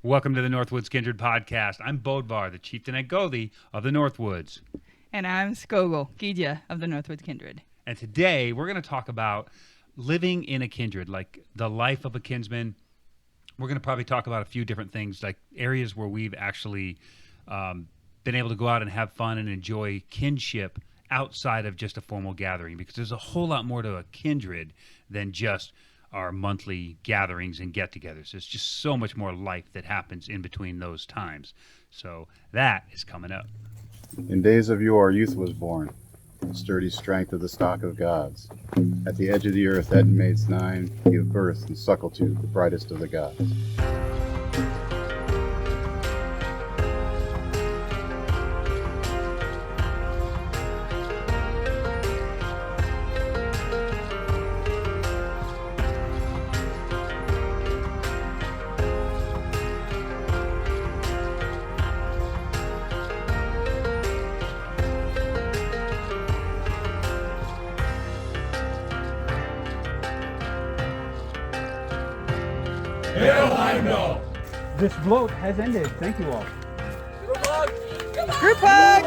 Welcome to the Northwoods Kindred podcast. I'm Bodvarr, the chieftain and Gothi of the Northwoods. And I'm Skogul, Gydia of the Northwoods Kindred. And today we're going to talk about living in a kindred, like the life of a kinsman. We're going to probably talk about a few different things, like areas where we've actually been able to go out and have fun and enjoy kinship outside of just a formal gathering, because there's a whole lot more to a kindred than just our monthly gatherings and get-togethers. There's just so much more life that happens in between those times. So that is coming up. In days of yore, youth was born, the sturdy strength of the stock of gods. At the edge of the earth, Etten maids nine give birth and suckle to the brightest of the gods. This bloat has ended. Thank you all. Group hug!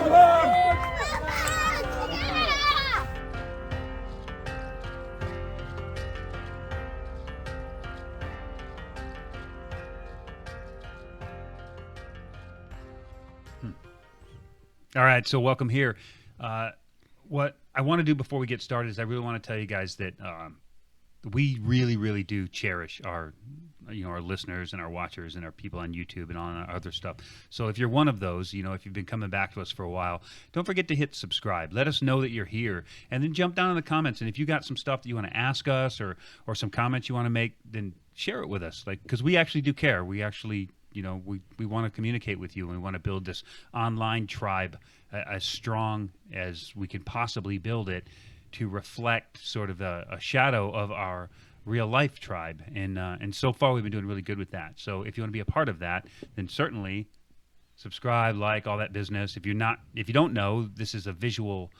All right, so welcome here. What I want to do before we get started is I really want to tell you guys that we really, really do cherish our listeners and our watchers and our people on YouTube and on our other stuff. So if you're one of those, if you've been coming back to us for a while, don't forget to hit subscribe. Let us know that you're here, and then jump down in the comments. And if you got some stuff that you want to ask us or some comments you want to make, then share it with us. Because we actually do care. We actually, we want to communicate with you, and we want to build this online tribe as strong as we can possibly build it to reflect sort of a shadow of our real life tribe, and so far we've been doing really good with that. So if you want to be a part of that, then certainly subscribe, like, all that business. If you don't know, this is a visual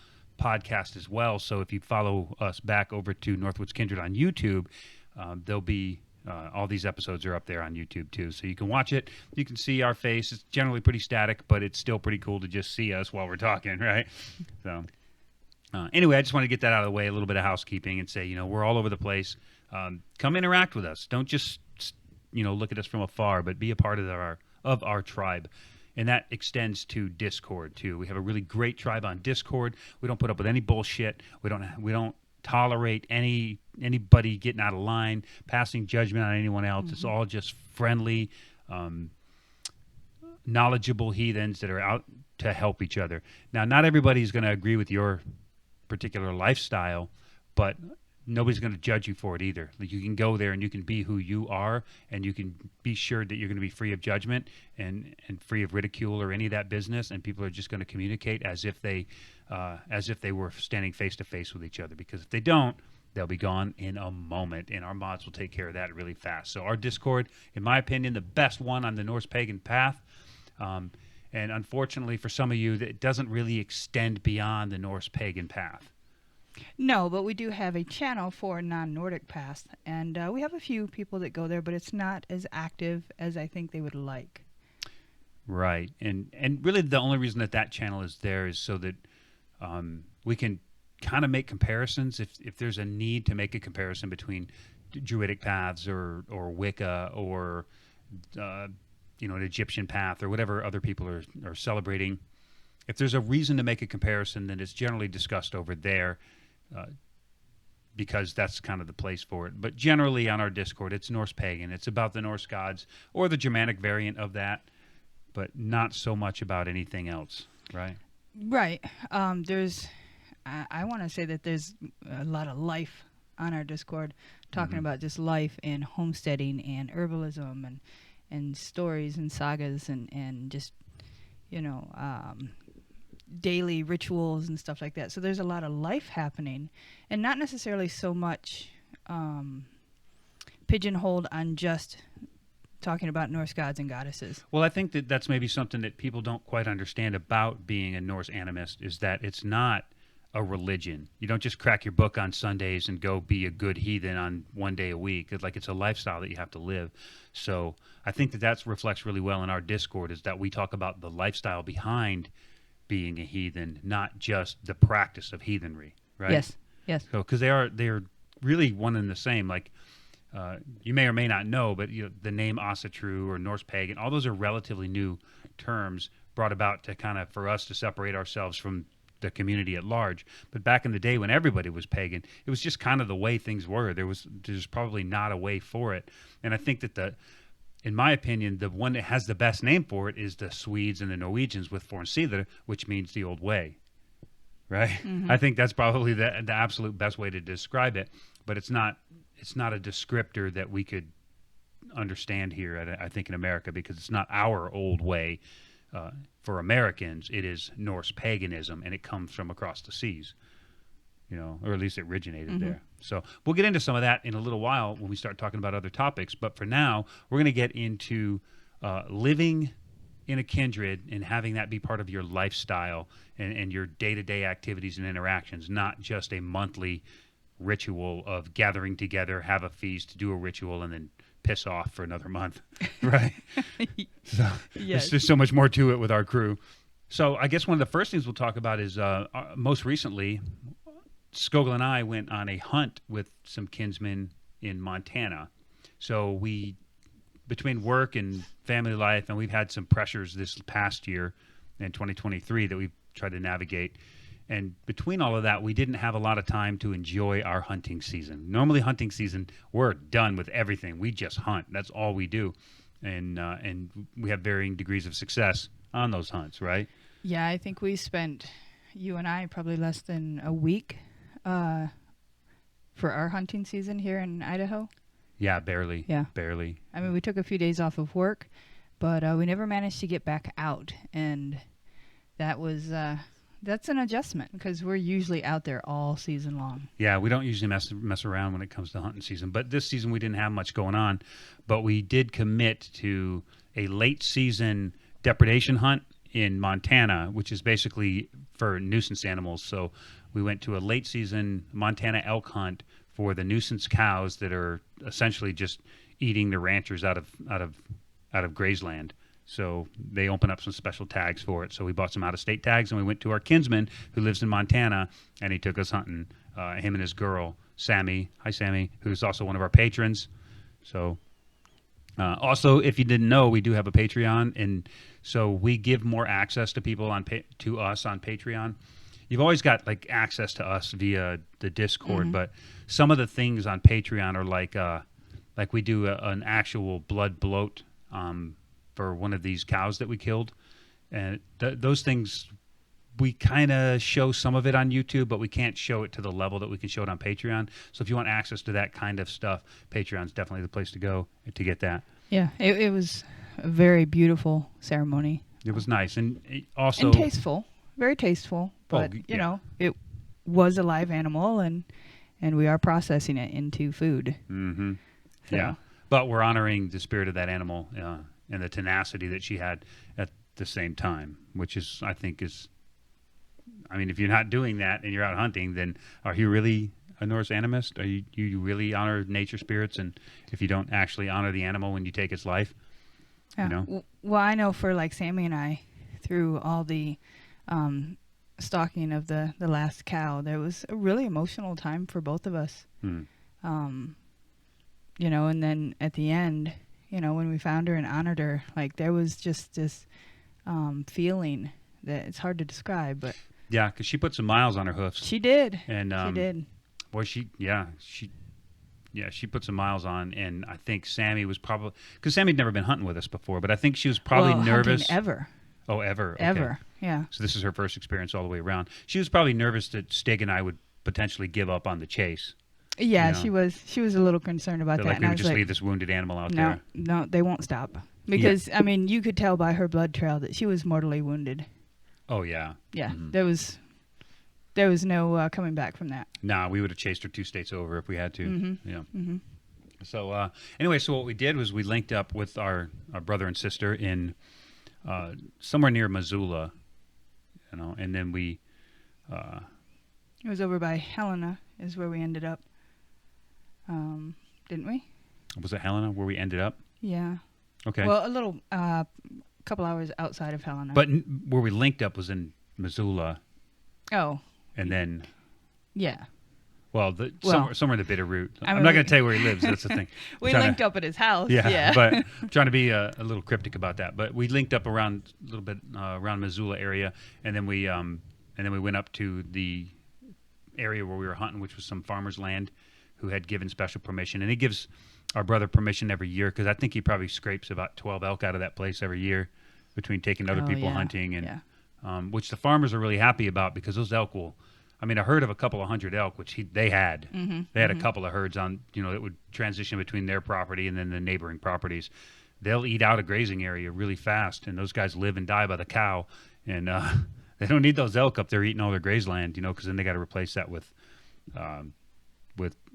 podcast as well. So if you follow us back over to Northwoods Kindred on YouTube, there'll be all these episodes are up there on YouTube too, so you can watch it. You can see our face. It's generally pretty static, but it's still pretty cool to just see us while we're talking, right? So anyway, I just want to get that out of the way, a little bit of housekeeping, and say, we're all over the place. Come interact with us. Don't just, look at us from afar, but be a part of our tribe. And that extends to Discord too. We have a really great tribe on Discord. We don't put up with any bullshit. We don't tolerate anybody getting out of line, passing judgment on anyone else. Mm-hmm. It's all just friendly, knowledgeable heathens that are out to help each other. Now, not everybody's going to agree with your particular lifestyle, but nobody's going to judge you for it either. Like, you can go there and you can be who you are, and you can be sure that you're going to be free of judgment and free of ridicule or any of that business, and people are just going to communicate as if they were standing face to face with each other, because if they don't, they'll be gone in a moment, and our mods will take care of that really fast. So our Discord, in my opinion, the best one on the Norse pagan path, and unfortunately for some of you, that it doesn't really extend beyond the Norse pagan path. No, but we do have a channel for non-Nordic paths, and we have a few people that go there, but it's not as active as I think they would like. Right, and really the only reason that channel is there is so that we can kind of make comparisons if there's a need to make a comparison between Druidic paths or Wicca or an Egyptian path or whatever other people are celebrating. If there's a reason to make a comparison, then it's generally discussed over there, because that's kind of the place for it. But generally on our Discord, it's Norse pagan. It's about the Norse gods or the Germanic variant of that, but not so much about anything else, right? Right. I want to say that there's a lot of life on our Discord, talking about just life and homesteading and herbalism and stories and sagas and just, daily rituals and stuff like that. So there's a lot of life happening, and not necessarily so much pigeonholed on just talking about Norse gods and goddesses. Well, I think that's maybe something that people don't quite understand about being a Norse animist, is that it's not a religion. You don't just crack your book on Sundays and go be a good heathen on one day a week. It's a lifestyle that you have to live. So I think that reflects really well in our Discord, is that we talk about the lifestyle behind being a heathen, not just the practice of heathenry, right? Yes. So because they're really one and the same. You may or may not know, but the name Asatru or Norse pagan, all those are relatively new terms brought about to kind of for us to separate ourselves from the community at large. But back in the day when everybody was pagan, it was just kind of the way things were. There's probably not a way for it. And I think that in my opinion, the one that has the best name for it is the Swedes and the Norwegians with Fornsider, which means the old way, right? Mm-hmm. I think that's probably the absolute best way to describe it. But it's not a descriptor that we could understand here, I think, in America, because it's not our old way. For Americans, it is Norse paganism, and it comes from across the seas, or at least it originated there. So we'll get into some of that in a little while when we start talking about other topics. But for now, we're going to get into living in a kindred and having that be part of your lifestyle and your day-to-day activities and interactions, not just a monthly ritual of gathering together, have a feast, do a ritual, and then piss off for another month, right? So yes. There's so much more to it with our crew. So I guess one of the first things we'll talk about is most recently, Skogul and I went on a hunt with some kinsmen in Montana. So between work and family life, and we've had some pressures this past year in 2023 that we've tried to navigate. And between all of that, we didn't have a lot of time to enjoy our hunting season. Normally, hunting season, we're done with everything. We just hunt. That's all we do. And we have varying degrees of success on those hunts, right? Yeah, I think we spent, you and I, probably less than a week for our hunting season here in Idaho. Yeah, barely. Yeah. Barely. I mean, we took a few days off of work, but we never managed to get back out. And that was... that's an adjustment because we're usually out there all season long. Yeah, we don't usually mess around when it comes to hunting season. But this season we didn't have much going on. But we did commit to a late season depredation hunt in Montana, which is basically for nuisance animals. So we went to a late season Montana elk hunt for the nuisance cows that are essentially just eating the ranchers out of grazeland. So they open up some special tags for it. So we bought some out-of-state tags, and we went to our kinsman who lives in Montana, and he took us hunting, him and his girl, Sammy. Hi, Sammy, who's also one of our patrons. So also, if you didn't know, we do have a Patreon, and so we give more access to people to us on Patreon. You've always got access to us via the Discord, but some of the things on Patreon are like we do an actual blood bloat for one of these cows that we killed. And those things, we kind of show some of it on YouTube, but we can't show it to the level that we can show it on Patreon. So if you want access to that kind of stuff, Patreon's definitely the place to go to get that. Yeah, it was a very beautiful ceremony. It was nice. And also... And tasteful. Very tasteful. But, you know, it was a live animal, and we are processing it into food. Mm-hmm. So. Yeah. But we're honoring the spirit of that animal and the tenacity that she had at the same time, which is, I think, I mean, if you're not doing that and you're out hunting, then are you really a Norse animist? Are you really honor nature spirits? And if you don't actually honor the animal when you take its life, yeah. You know? Well, I know for Sammy and I, through all the stalking of the last cow, there was a really emotional time for both of us. You know, and then at the end, you know, when we found her and honored her, there was just this feeling that it's hard to describe, but yeah, because she put some miles on her hoofs. She did. And she did. Boy, she put some miles on, and I think Sammy was probably, because Sammy'd never been hunting with us before, but I think she was probably nervous. Ever. Oh, ever. Okay. Ever. Yeah. So this is her first experience all the way around. She was probably nervous that Stig and I would potentially give up on the chase. Yeah, you know? she was a little concerned about that. Like we would just leave this wounded animal out there. No, they won't stop. Because, I mean, you could tell by her blood trail that she was mortally wounded. Oh, yeah. Yeah, Mm-hmm. there was no coming back from that. Nah, we would have chased her 2 states over if we had to. Mm-hmm. Yeah. Mm-hmm. So anyway, so what we did was we linked up with our brother and sister in somewhere near Missoula, you know, and then we It was over by Helena is where we ended up. Didn't we? Was it Helena where we ended up? Yeah. Okay. Well, a little, couple hours outside of Helena. But where we linked up was in Missoula, oh, and then, yeah. well, somewhere in the Bitterroot. I I'm mean, not going to tell you where he lives. That's the thing. We Trying linked to- up at his house. Yeah, Yeah. but I'm trying to be a little cryptic about that. But we linked up around a little bit around Missoula area, and then we went up to the area where we were hunting, which was some farmer's land, who had given special permission, and he gives our brother permission every year because I think he probably scrapes about 12 elk out of that place every year between taking other Oh, people yeah. hunting and Yeah. which the farmers are really happy about because those elk will. I mean, a herd of a couple of hundred elk, which they had. Mm-hmm. They had a couple of herds on, that would transition between their property and then the neighboring properties. They'll eat out a grazing area really fast, and those guys live and die by the cow, and they don't need those elk up there eating all their grazeland, because then they got to replace that with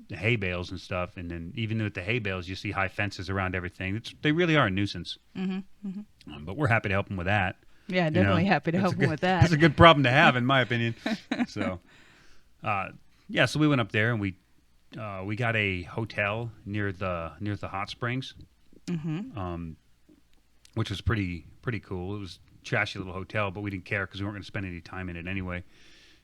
hay bales and stuff, and then even with the hay bales, you see high fences around everything. They really are a nuisance. Mm-hmm. Mm-hmm. But we're happy to help them with that. Yeah, definitely happy to help him with that. That's a good problem to have, in my opinion. So, so we went up there and we got a hotel near the hot springs, which was pretty cool. It was a trashy little hotel, but we didn't care because we weren't going to spend any time in it anyway.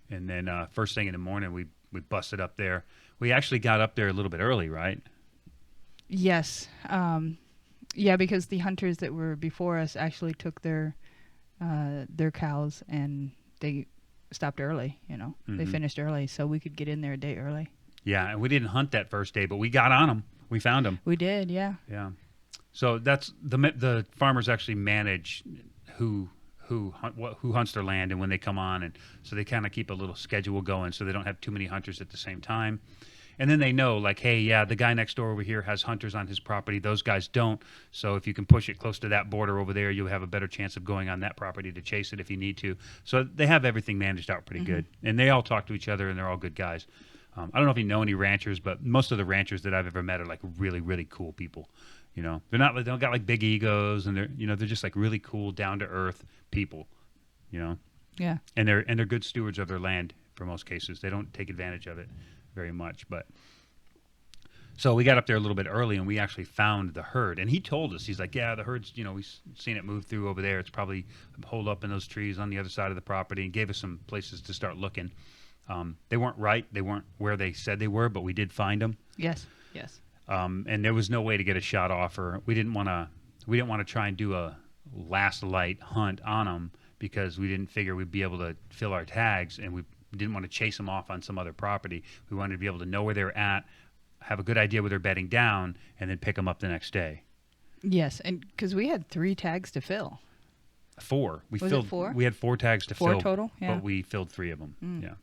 And then first thing in the morning, we busted up there. We actually got up there a little bit early, right? Yes. Yeah, because the hunters that were before us actually took their cows and they stopped early. They finished early, so we could get in there a day early. Yeah, and we didn't hunt that first day, but we got on them. We found them. We did, yeah. Yeah. So that's the farmers actually manage who hunts their land and when they come on, and so they kind of keep a little schedule going so they don't have too many hunters at the same time. And then they know, like, hey, yeah, the guy next door over here has hunters on his property. Those guys don't. So if you can push it close to that border over there, you'll have a better chance of going on that property to chase it if you need to. So they have everything managed out pretty good. And they all talk to each other, and they're all good guys. I don't know if you know any ranchers, but most of the ranchers that I've ever met are like really, really cool people. They don't got like big egos, and they're just like really cool, down to earth people. Yeah. And they're good stewards of their land for most cases. They don't take advantage of it very much. But so we got up there a little bit early, and we actually found the herd. And he told us, he's like, yeah, the herd's, we've seen it move through over there. It's probably holed up in those trees on the other side of the property, and gave us some places to start looking. They weren't right. They weren't where they said they were, but we did find them. Yes. And there was no way to get a shot off, or we didn't want to try and do a last light hunt on them because we didn't figure we'd be able to fill our tags, and we didn't want to chase them off on some other property. We wanted to be able to know where they were at, have a good idea where they're bedding down, and then pick them up the next day. Yes, and because we had 3 tags to fill. 4. Was it 4? We had 4 tags to 4 fill total? Yeah. but we filled 3 of them. Yeah.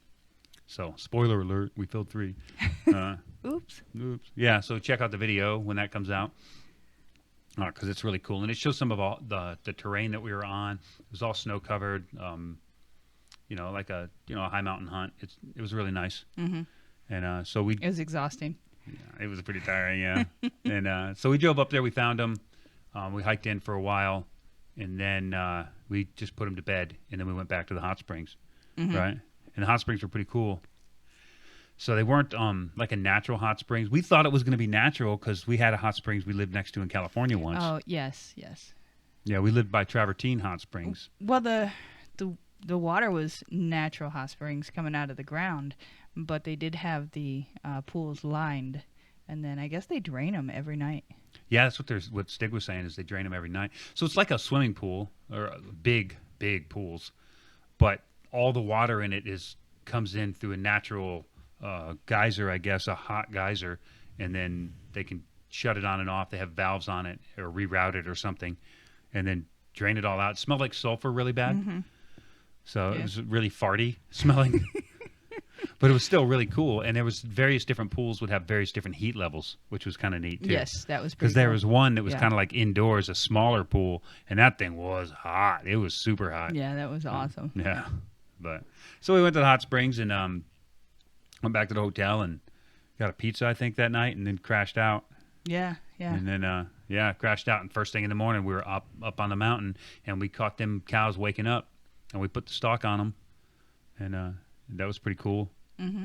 So, spoiler alert, we filled 3. Oops. Yeah, so check out the video when that comes out because it's really cool. And it shows some of all the terrain that we were on. It was all snow-covered, like a high mountain hunt. It was really nice. Mm-hmm. And so It was exhausting. it was pretty tiring, yeah. And so we drove up there. We found them. We hiked in for a while, and then we just put them to bed, and then we went back to the hot springs, right? And the hot springs were pretty cool. So they weren't like a natural hot springs. We thought it was going to be natural because we had a hot springs we lived next to in California once. Oh, yes. Yeah, we lived by Travertine Hot Springs. Well, the water was natural hot springs coming out of the ground, but they did have the pools lined, and then I guess they drain them every night. Yeah, that's what Stig was saying is they drain them every night. So it's like a swimming pool or big pools, but all the water in it comes in through a natural geyser, I guess, a hot geyser, and then they can shut it on and off. They have valves on it or reroute it or something, and then drain it all out. It smelled like sulfur really bad. So It was really farty smelling. But it was still really cool, and there was various different pools would have various different heat levels, which was kind of neat too. Yes, that was pretty because cool. there was one that was kind of like indoors, a smaller pool, and that thing was hot. It was super hot. Yeah, that was awesome. Yeah, but so we went to the hot springs and went back to the hotel and got a pizza, I think, that night, and then crashed out. Yeah. And then crashed out, and first thing in the morning we were up on the mountain, and we caught them cows waking up, and we put the stock on them, and that was pretty cool. Mm-hmm.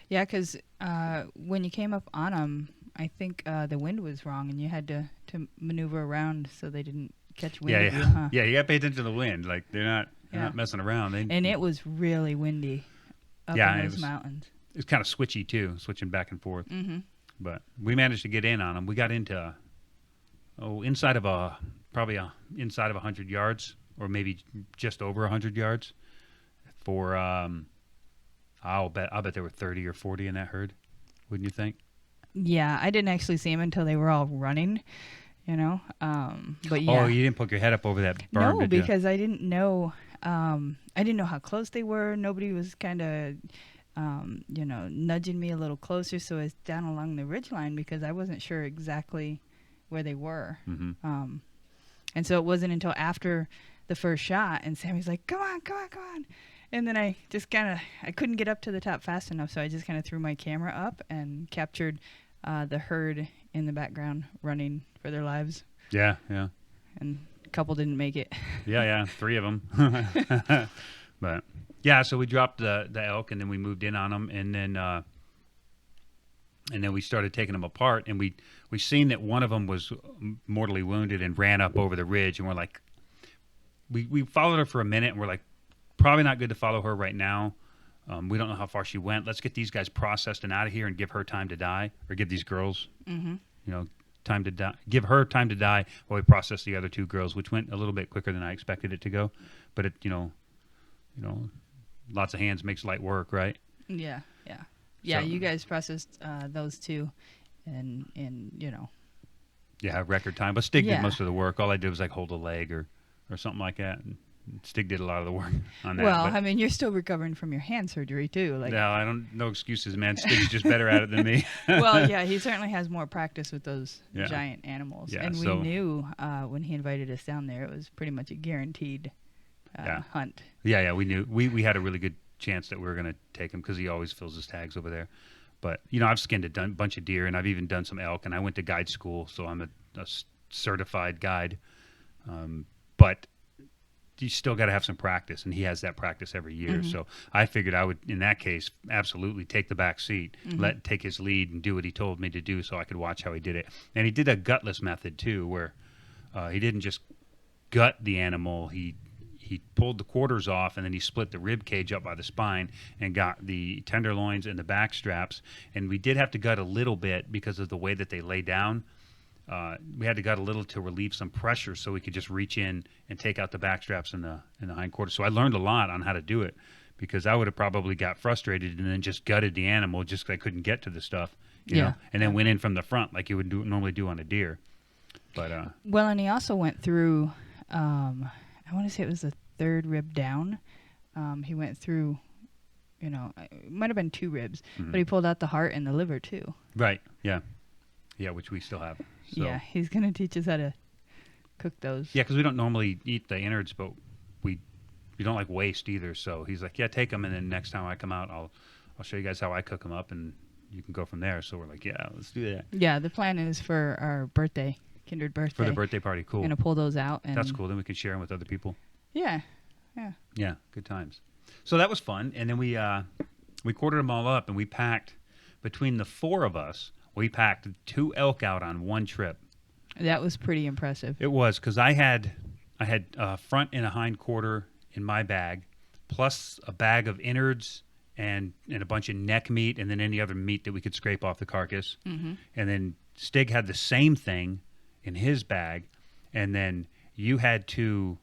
Yeah, because when you came up on them, I think the wind was wrong, and you had to maneuver around so they didn't catch wind of you, huh? Yeah, you got to pay attention to the wind. Like, they're not messing around. And it was really windy up in those mountains. It's kind of switchy, too, switching back and forth. Mm-hmm. But we managed to get in on them. We got into, inside of 100 yards, or maybe just over 100 yards for, I'll bet there were 30 or 40 in that herd, wouldn't you think? Yeah, I didn't actually see them until they were all running, but yeah. Oh, you didn't poke your head up over that barn, No, did you? because I didn't know. I didn't know how close they were. Nobody was kind of, nudging me a little closer, so I was down along the ridgeline because I wasn't sure exactly where they were. Mm-hmm. And so it wasn't until after the first shot, and Sammy's like, "Come on, come on, come on!" And then I just I couldn't get up to the top fast enough, so I just kind of threw my camera up and captured the herd in the background running for their lives. Yeah. And a couple didn't make it. Yeah, 3 of them. But yeah, so we dropped the elk, and then we moved in on them, and then we started taking them apart, and we seen that one of them was mortally wounded and ran up over the ridge, and we're like, we followed her for a minute, and we're like, probably not good to follow her right now. We don't know how far she went. Let's get these guys processed and out of here and give her time to die, or give these girls, time to die. Give her time to die while we process the other 2 girls, which went a little bit quicker than I expected it to go. But it, lots of hands makes light work, right? Yeah. So, you guys processed those 2, and Yeah, record time. But Stig did most of the work. All I did was like hold a leg or something like that. And Stig did a lot of the work on that. Well, but, I mean, you're still recovering from your hand surgery too. No, no excuses, man. Stig's just better at it than me. Well, yeah, he certainly has more practice with those giant animals. Yeah, and we knew when he invited us down there, it was pretty much a guaranteed hunt. Yeah, we knew. We had a really good chance that we were going to take him because he always fills his tags over there. But, I've skinned a bunch of deer, and I've even done some elk, and I went to guide school, so I'm a certified guide. But you still got to have some practice, and he has that practice every year. Mm-hmm. So I figured I would, in that case, absolutely take the back seat, take his lead, and do what he told me to do, so I could watch how he did it. And he did a gutless method too, where he didn't just gut the animal. He pulled the quarters off, and then he split the rib cage up by the spine and got the tenderloins and the back straps. And we did have to gut a little bit because of the way that they lay down. We had to gut a little to relieve some pressure so we could just reach in and take out the back straps and the hindquarters. So I learned a lot on how to do it, because I would have probably got frustrated and then just gutted the animal just because I couldn't get to the stuff, you know, and then went in from the front like you would normally do on a deer. But well, and he also went through, I want to say it was the 3rd rib down. He went through, it might have been 2 ribs, but he pulled out the heart and the liver too. Right, yeah, which we still have. So. Yeah, he's going to teach us how to cook those. Yeah, because we don't normally eat the innards, but we don't like waste either. So he's like, yeah, take them, and then next time I come out, I'll show you guys how I cook them up, and you can go from there. So we're like, yeah, let's do that. Yeah, the plan is for our birthday, Kindred birthday. For the birthday party, cool. We're going to pull those out. And that's cool. Then we can share them with other people. Yeah. Yeah, good times. So that was fun, and then we quartered them all up, and we packed, between the 4 of us, we packed 2 elk out on one trip. That was pretty impressive. It was, because I had a front and a hind quarter in my bag, plus a bag of innards and a bunch of neck meat, and then any other meat that we could scrape off the carcass. Mm-hmm. And then Stig had the same thing in his bag, and then you had 2...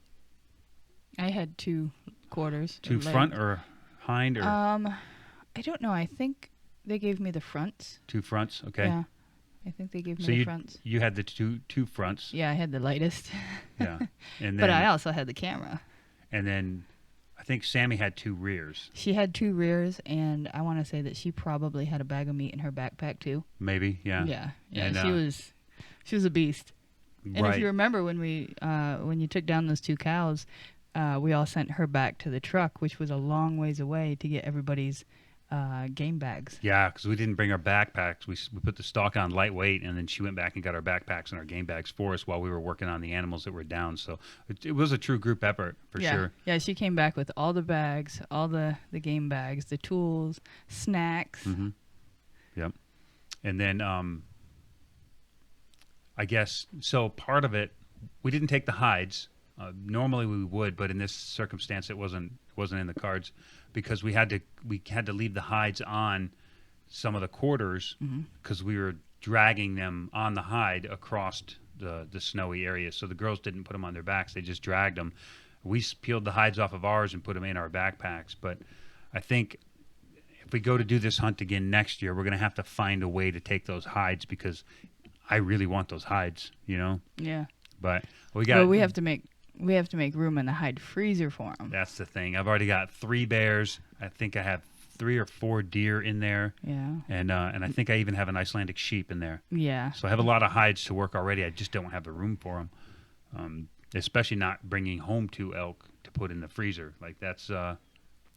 I had 2 quarters. 2 front or hind? Or I don't know. I think they gave me the fronts. 2 fronts, okay. Yeah, I think they gave me the fronts. You had the two fronts. Yeah, I had the lightest. Yeah, and then, but I also had the camera. And then I think Sammy had 2 rears. She had 2 rears, and I want to say that she probably had a bag of meat in her backpack too. Maybe, yeah. Yeah, and, she was a beast. And right. if you remember when you took down those 2 cows, we all sent her back to the truck, which was a long ways away, to get everybody's game bags. Yeah, because we didn't bring our backpacks. We put the stock on lightweight, and then she went back and got our backpacks and our game bags for us while we were working on the animals that were down. So it was a true group effort for Yeah. sure. Yeah, she came back with all the bags, all the game bags, the tools, snacks. Mm-hmm. Yep. And then I guess so. Part of it, we didn't take the hides. Normally we would, but in this circumstance, it wasn't in the cards because we had to leave the hides on some of the quarters because we were dragging them on the hide across the snowy area. So the girls didn't put them on their backs; they just dragged them. We peeled the hides off of ours and put them in our backpacks. But I think if we go to do this hunt again next year, we're going to have to find a way to take those hides because I really want those hides, you know. Yeah. But we got. Well, we have to make room in the hide freezer for them. That's the thing. I've already got 3 bears. I think I have 3 or 4 deer in there. Yeah. And I think I even have an Icelandic sheep in there. Yeah. So I have a lot of hides to work already. I just don't have the room for them. Especially not bringing home 2 elk to put in the freezer. Like that's.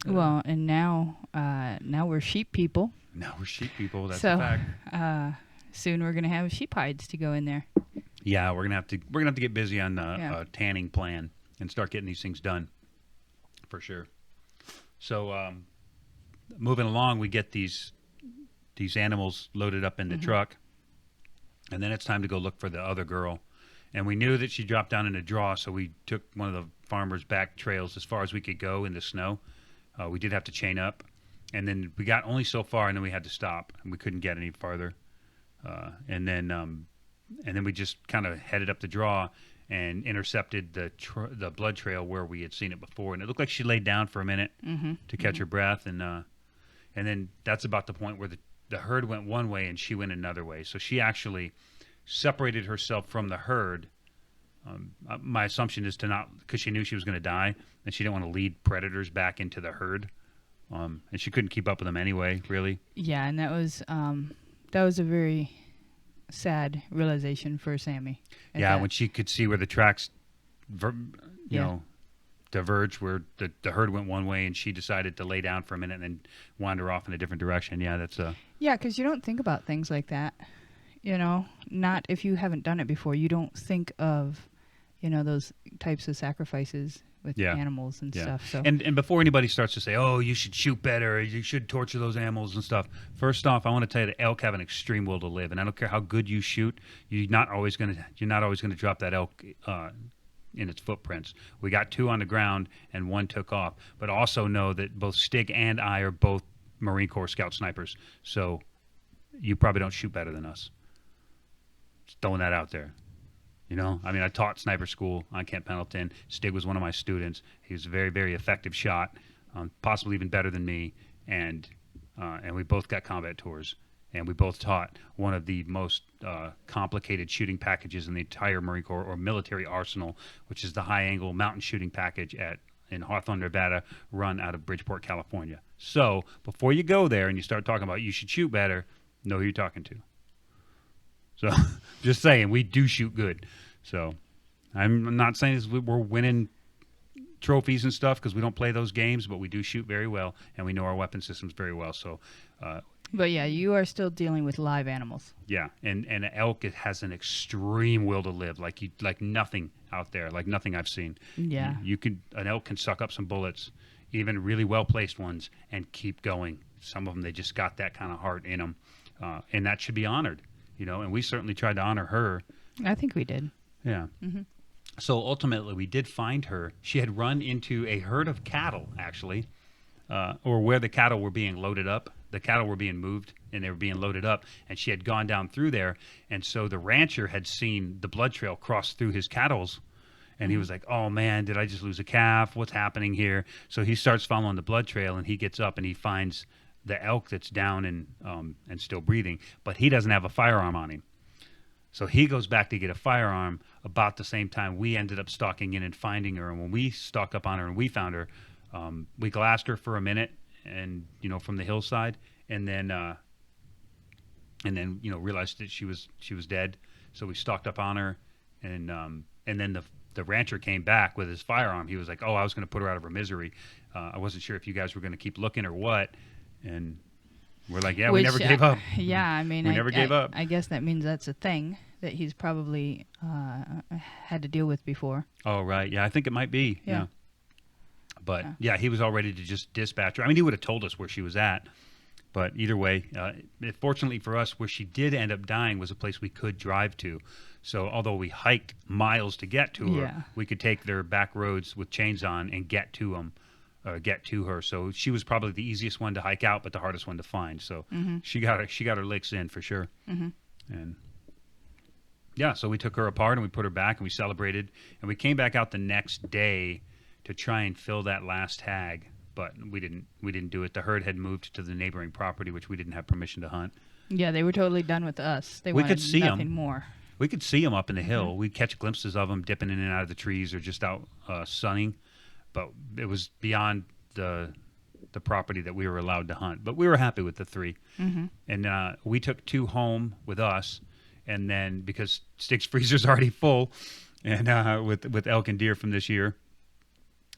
Well, and now we're sheep people. Now we're sheep people. That's So, a fact. Soon we're gonna have sheep hides to go in there. Yeah, we're gonna have to get busy on a tanning plan and start getting these things done, for sure. So moving along, we get these animals loaded up in the truck, and then it's time to go look for the other girl. And we knew that she dropped down in a draw, so we took one of the farmers' back trails as far as we could go in the snow. We did have to chain up, and then we got only so far, and then we had to stop, and we couldn't get any farther. And then we just kind of headed up the draw and intercepted the blood trail where we had seen it before, and it looked like she laid down for a minute to catch her breath, and then that's about the point where the herd went one way and she went another way. So she actually separated herself from the herd. My assumption is to not, because she knew she was going to die, and she didn't want to lead predators back into the herd, and she couldn't keep up with them anyway, really. Yeah, and that was a very sad realization for Sammy. Yeah, when she could see where the tracks, you know, diverged, where the herd went one way and she decided to lay down for a minute and then wander off in a different direction. Yeah, that's Yeah, because you don't think about things like that. You know, not if you haven't done it before. You don't think of, those types of sacrifices with animals and stuff. So and before anybody starts to say, "Oh, you should shoot better, or you should torture those animals and stuff," first off, I want to tell you that elk have an extreme will to live, and I don't care how good you shoot, you're not always going to drop that elk in its footprints. We got 2 on the ground and 1 took off, but also know that both Stig and I are both Marine Corps Scout snipers, so you probably don't shoot better than us. Just throwing that out there. I mean, I taught sniper school on Camp Pendleton. Stig was one of my students. He was a very, very effective shot, possibly even better than me. And we both got combat tours. And we both taught one of the most complicated shooting packages in the entire Marine Corps or military arsenal, which is the high-angle mountain shooting package in Hawthorne, Nevada, run out of Bridgeport, California. So before you go there and you start talking about you should shoot better, know who you're talking to. So, just saying, we do shoot good. So, I'm not saying we're winning trophies and stuff because we don't play those games, but we do shoot very well, and we know our weapon systems very well. So, but yeah, you are still dealing with live animals. Yeah, and an elk, it has an extreme will to live, like nothing out there, like nothing I've seen. Yeah, an elk can suck up some bullets, even really well placed ones, and keep going. Some of them, they just got that kind of heart in them, and that should be honored. And we certainly tried to honor her. I think we did. Yeah. Mm-hmm. So ultimately, we did find her. She had run into a herd of cattle, actually, or where the cattle were being loaded up. The cattle were being moved, and they were being loaded up, and she had gone down through there. And so the rancher had seen the blood trail cross through his cattle's, and he was like, "Oh, man, did I just lose a calf? What's happening here?" So he starts following the blood trail, and he gets up, and he finds the elk that's down and still breathing, but he doesn't have a firearm on him. So he goes back to get a firearm about the same time we ended up stalking in and finding her. And when we stalked up on her and we found her, we glassed her for a minute and, from the hillside, and then realized that she was dead. So we stalked up on her, and then the rancher came back with his firearm. He was like, "Oh, I was going to put her out of her misery. I wasn't sure if you guys were going to keep looking or what." And we're like, yeah, Which, we never gave up. Yeah, I mean, We never gave up. I guess that means that's a thing that he's probably had to deal with before. Oh, right. Yeah, I think it might be. Yeah. But, yeah, he was all ready to just dispatch her. I mean, he would have told us where she was at. But either way, fortunately for us, where she did end up dying was a place we could drive to. So although we hiked miles to get to her, we could take their back roads with chains on and get to her. So she was probably the easiest one to hike out, but the hardest one to find. So she got her licks in for sure. And yeah, so we took her apart and we put her back and we celebrated. And we came back out the next day to try and fill that last tag. But we didn't do it. The herd had moved to the neighboring property, which we didn't have permission to hunt. Yeah, they were totally done with us. They We wanted could see nothing more. We could see them up in the hill. We'd catch glimpses of them dipping in and out of the trees or just out sunning. But it was beyond the property that we were allowed to hunt. But we were happy with the 3. And we took 2 home with us. And then because Stig's freezer's already full and with elk and deer from this year.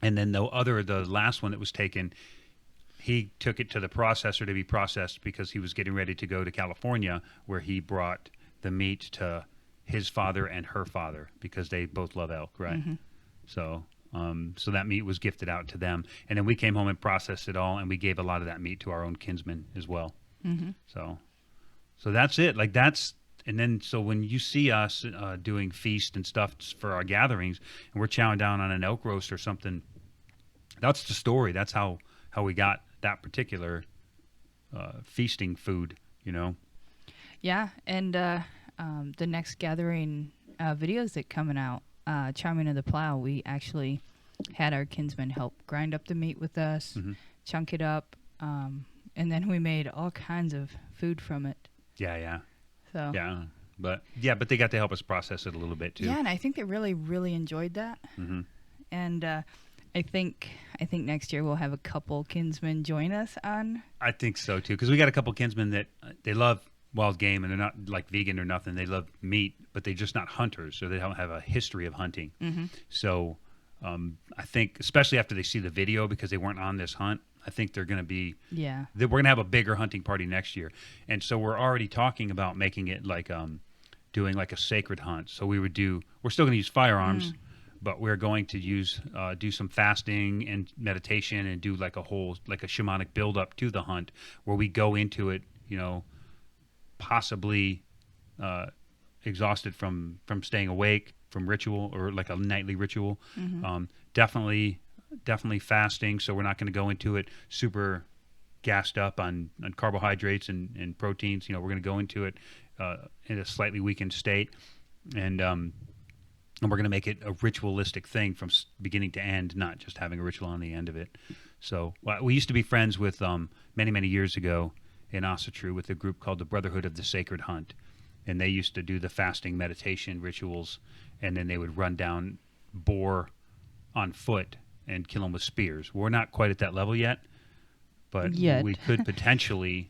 And then the last one that was taken, he took it to the processor to be processed because he was getting ready to go to California, where he brought the meat to his father and her father because they both love elk, right? So that meat was gifted out to them. And then we came home and processed it all, and we gave a lot of that meat to our own kinsmen as well. So that's it. And then, so when you see us doing feast and stuff for our gatherings, and we're chowing down on an elk roast or something, that's the story. That's how we got that particular feasting food, you know? Yeah, and the next gathering videos that coming out, Charming of the Plow, we actually had our kinsmen help grind up the meat with us, chunk it up, and then we made all kinds of food from it. Yeah. So Yeah, but they got to help us process it a little bit too. yeah, and I think they really, really enjoyed that. And I think next year we'll have a couple kinsmen join us on. I think so too, because we got a couple kinsmen that they love wild game and they're not like vegan or nothing. They love meat, but they're just not hunters, so they don't have a history of hunting. So I think, especially after they see the video, because they weren't on this hunt, I think they're going to be. Yeah. We're going to have a bigger hunting party next year, and so we're already talking about making it like doing like a sacred hunt. So we're still going to use firearms. But we're going to do some fasting and meditation and do like a shamanic build up to the hunt, where we go into it, possibly exhausted from staying awake, from ritual or like a nightly ritual. Definitely fasting. So we're not going to go into it super gassed up on carbohydrates and proteins. We're going to go into it in a slightly weakened state, and we're going to make it a ritualistic thing from beginning to end, not just having a ritual on the end of it. So we used to be friends with many, many years ago in Asatru with a group called the Brotherhood of the Sacred Hunt. And they used to do the fasting meditation rituals, and then they would run down boar on foot and kill them with spears. We're not quite at that level yet, but we could potentially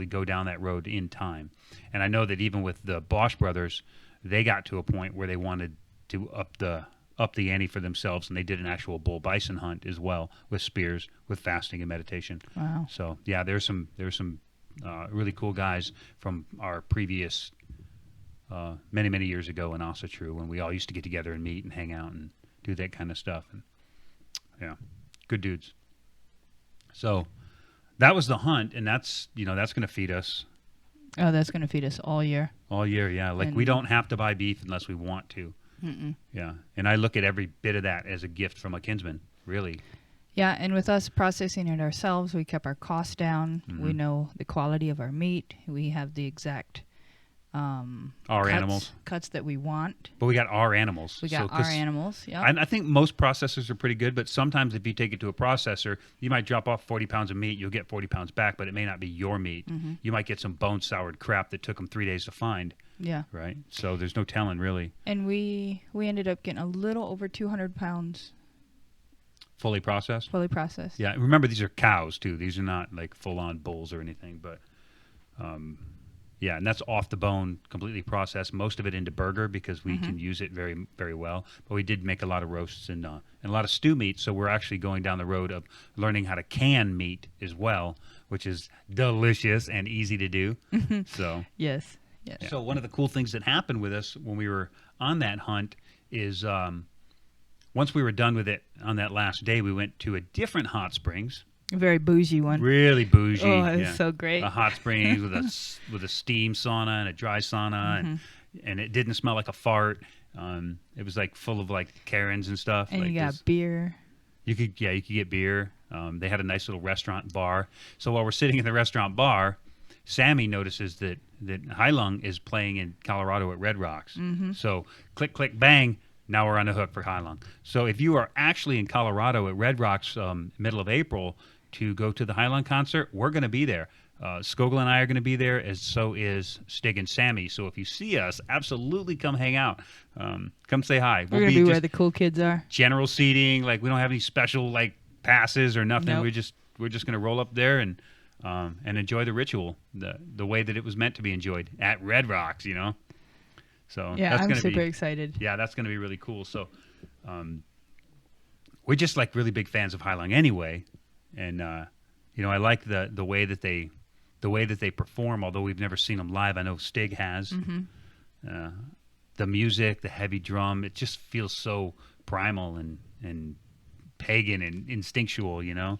go down that road in time. And I know that even with the Bosch brothers, they got to a point where they wanted to up the ante for themselves, and they did an actual bull bison hunt as well with spears, with fasting and meditation. Wow. So yeah, there's some really cool guys from our previous many years ago in Asatru, when we all used to get together and meet and hang out and do that kind of stuff. And yeah, good dudes. So that was the hunt, and that's going to feed us. Oh, that's going to feed us all year. All year, yeah. Like, we don't have to buy beef unless we want to. Yeah. And I look at every bit of that as a gift from a kinsman, really. Yeah, and with us processing it ourselves, we kept our costs down. We know the quality of our meat. We have the exact cuts that we want. But we got our animals. We got our animals, yeah. I think most processors are pretty good, but sometimes if you take it to a processor, you might drop off 40 pounds of meat, you'll get 40 pounds back, but it may not be your meat. You might get some bone-soured crap that took them 3 days to find. Yeah. Right? So there's no telling, really. And we ended up getting a little over 200 pounds. Fully processed? Fully processed. Yeah. Remember, these are cows, too. These are not, like, full-on bulls or anything, but... yeah, and that's off the bone, completely processed. Most of it into burger because we can use it very, very well. But we did make a lot of roasts and a lot of stew meat. So we're actually going down the road of learning how to can meat as well, which is delicious and easy to do. So Yes. Yes. so one of the cool things that happened with us when we were on that hunt is once we were done with it on that last day, we went to a different hot springs, A very bougie one. really bougie. Oh, it was so great. A hot springs with a steam sauna and a dry sauna, and it didn't smell like a fart. It was like full of like Karens and stuff. And like you got beer. you could get beer. They had a nice little restaurant bar. So while we're sitting in the restaurant bar, Sammy notices that Hailung is playing in Colorado at Red Rocks. So click, click, bang. Now we're on the hook for Hailung. So if you are actually in Colorado at Red Rocks middle of April to go to the Hailung concert, we're going to be there. Skogul and I are going to be there, as so is Stig and Sammy. So if you see us, absolutely come hang out. Come say hi. We're going to be where the cool kids are. General seating. Like, we don't have any special like passes or nothing. Nope. We're just going to roll up there and enjoy the ritual the way that it was meant to be enjoyed at Red Rocks, you know. So Yeah, that's I'm gonna super be, excited. Yeah, that's going to be really cool. So we're just like really big fans of Hailung anyway, and you know, I like the way that they perform. Although we've never seen them live, I know Stig has. The music, the heavy drum, it just feels so primal and pagan and instinctual, you know.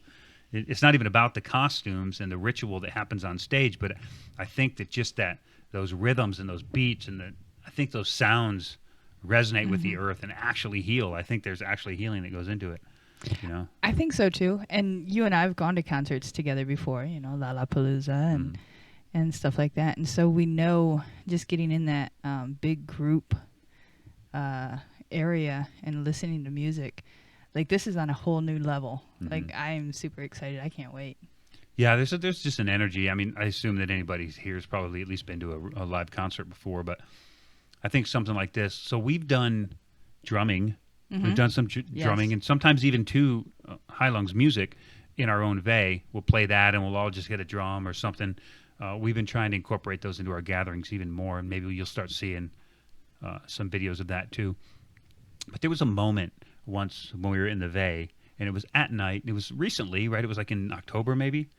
It's not even about the costumes and the ritual that happens on stage, but I think that just those rhythms and those beats and I think those sounds resonate with the earth and actually heal. I think there's actually healing that goes into it, you know. I think so too. And you and I have gone to concerts together before, you know, Lollapalooza and stuff like that. And so we know just getting in that big group area and listening to music, like this is on a whole new level. Like I'm super excited. I can't wait. Yeah, there's just an energy. I mean, I assume that anybody here has probably at least been to a live concert before, but I think something like this. So we've done drumming. We've done some drumming, and sometimes even to Hailung's music in our own way. We'll play that, and we'll all just get a drum or something. We've been trying to incorporate those into our gatherings even more, and maybe you'll start seeing some videos of that too. But there was a moment once when we were in the Vey, and it was at night. It was recently, right? It was like in October maybe.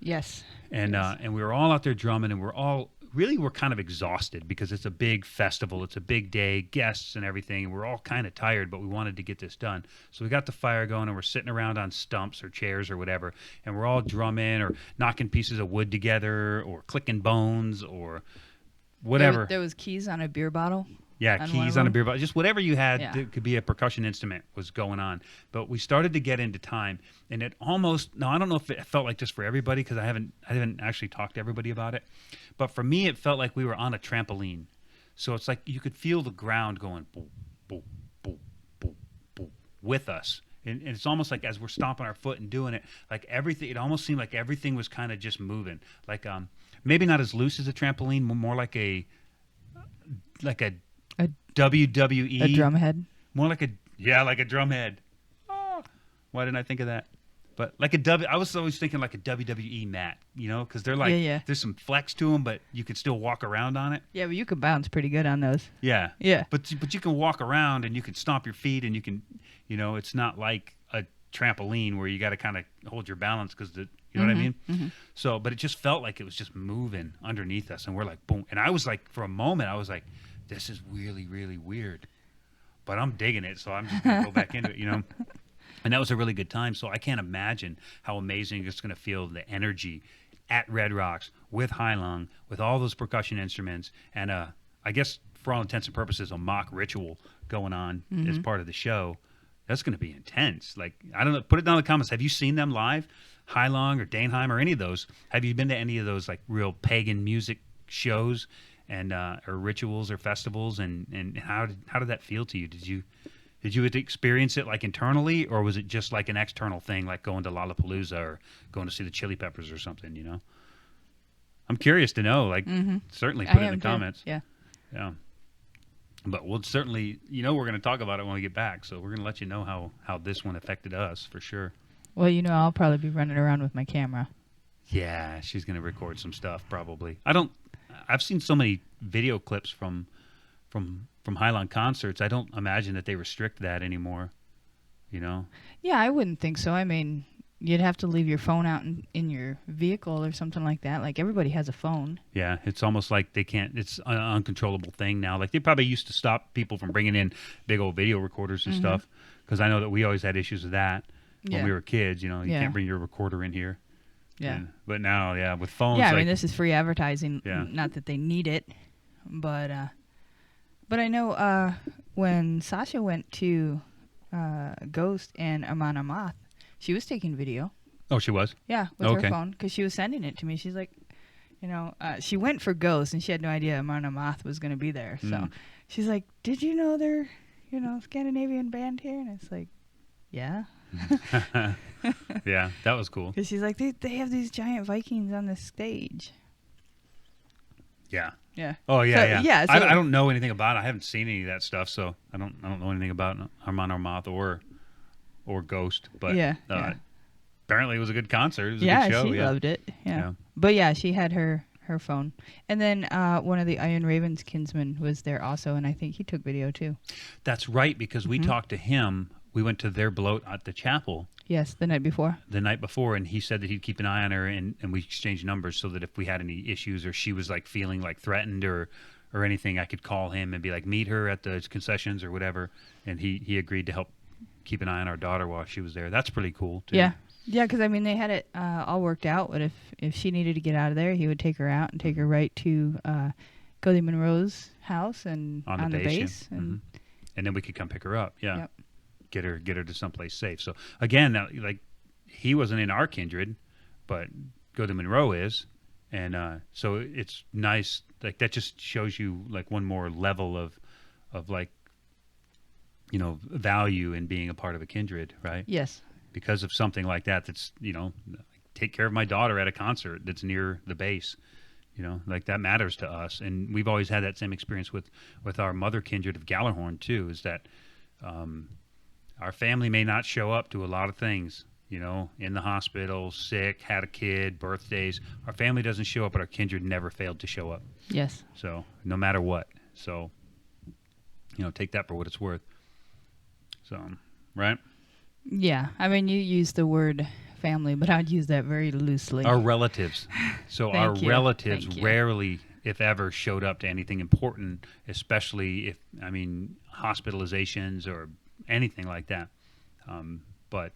Yes. And and we were all out there drumming, and we're kind of exhausted because it's a big festival. It's a big day, guests and everything. And we're all kind of tired, but we wanted to get this done. So we got the fire going, and we're sitting around on stumps or chairs or whatever, and we're all drumming or knocking pieces of wood together or clicking bones or whatever. There was keys on a beer bottle. Yeah, keys on a beer bottle. Just whatever you had that could be a percussion instrument was going on. But we started to get into time, and it almost, now I don't know if it felt like this for everybody because I haven't actually talked to everybody about it. But for me, it felt like we were on a trampoline. So it's like you could feel the ground going boom, boom, boom, boom, boom with us. And it's almost like as we're stomping our foot and doing it, like everything, it almost seemed like everything was kind of just moving. Like maybe not as loose as a trampoline, more like a WWE. A drum head? More like a drum head. Oh, why didn't I think of that? But like I was always thinking like a WWE mat, you know, because they're like, there's some flex to them, but you could still walk around on it. Yeah, but you could bounce pretty good on those. Yeah. Yeah. But you can walk around and you can stomp your feet and you can, you know, it's not like a trampoline where you got to kind of hold your balance because you know what I mean? So, but it just felt like it was just moving underneath us, and we're like, boom. And I was like, for a moment, I was like, this is really, really weird, but I'm digging it, so I'm just going to go back into it, you know? And that was a really good time, so I can't imagine how amazing it's going to feel, the energy at Red Rocks with Hailung, with all those percussion instruments, and I guess for all intents and purposes, a mock ritual going on as part of the show. That's going to be intense. Like, I don't know, put it down in the comments. Have you seen them live? Hailung or Daneheim or any of those? Have you been to any of those like real pagan music shows and or rituals or festivals? And how did that feel to you? Did you experience it like internally, or was it just like an external thing, like going to Lollapalooza or going to see the Chili Peppers or something? You know, I'm curious to know. Like, certainly put it in the comments. Yeah. But we'll certainly, you know, we're going to talk about it when we get back. So we're going to let you know how this one affected us for sure. Well, you know, I'll probably be running around with my camera. Yeah, she's going to record some stuff probably. I've seen so many video clips from Hailung concerts. I don't imagine that they restrict that anymore, you know? Yeah, I wouldn't think so. I mean, you'd have to leave your phone out in your vehicle or something like that. Like everybody has a phone. Yeah, it's almost like they can't. It's an uncontrollable thing now. Like they probably used to stop people from bringing in big old video recorders and stuff. Because I know that we always had issues with that when we were kids. You know, you can't bring your recorder in here. Yeah. But now, yeah, with phones. Yeah, I like, mean, this is free advertising. Yeah. Not that they need it, but I know when Sasha went to Ghost and Amon Amath, she was taking video. Oh, she was? Yeah, with her phone, because she was sending it to me. She's like, you know, she went for Ghost, and she had no idea Amon Amath was going to be there. So she's like, did you know they're, you know, Scandinavian band here? And it's like, yeah. Yeah, that was cool. Because she's like, they have these giant Vikings on the stage. Yeah. Yeah. Oh yeah, yeah. So I don't know anything about it. I haven't seen any of that stuff, so I don't know anything about Amon Amath or Ghost. But apparently it was a good concert. It was a good show. She loved it. Yeah. But yeah, she had her phone, and then one of the Iron Raven's kinsmen was there also, and I think he took video too. That's right, because we talked to him. We went to their bloat at the chapel. Yes, the night before. And he said that he'd keep an eye on her, and we exchanged numbers so that if we had any issues or she was like feeling like threatened or anything, I could call him and be like, meet her at the concessions or whatever. And he agreed to help keep an eye on our daughter while she was there. That's pretty cool too. Yeah. Yeah, because I mean they had it all worked out. But if she needed to get out of there, he would take her out and take her right to Gothi Monroe's house and on the base, and then we could come pick her up. Yeah. Yep. Get her to someplace safe. So again, like he wasn't in our kindred, but Gothi Monroe is, and so it's nice. Like that just shows you like one more level of like, you know, value in being a part of a kindred, right? Yes. Because of something like that. That's, you know, take care of my daughter at a concert that's near the base. You know, like that matters to us, and we've always had that same experience with our mother kindred of Gallarhorn too. Is that our family may not show up to a lot of things, you know, in the hospital, sick, had a kid, birthdays. Our family doesn't show up, but our kindred never failed to show up. Yes. So no matter what. So, you know, take that for what it's worth. So, right? Yeah. I mean, you use the word family, but I'd use that very loosely. Our relatives. So our relatives Thank you. rarely, if ever, showed up to anything important, especially if, I mean, hospitalizations or anything like that. But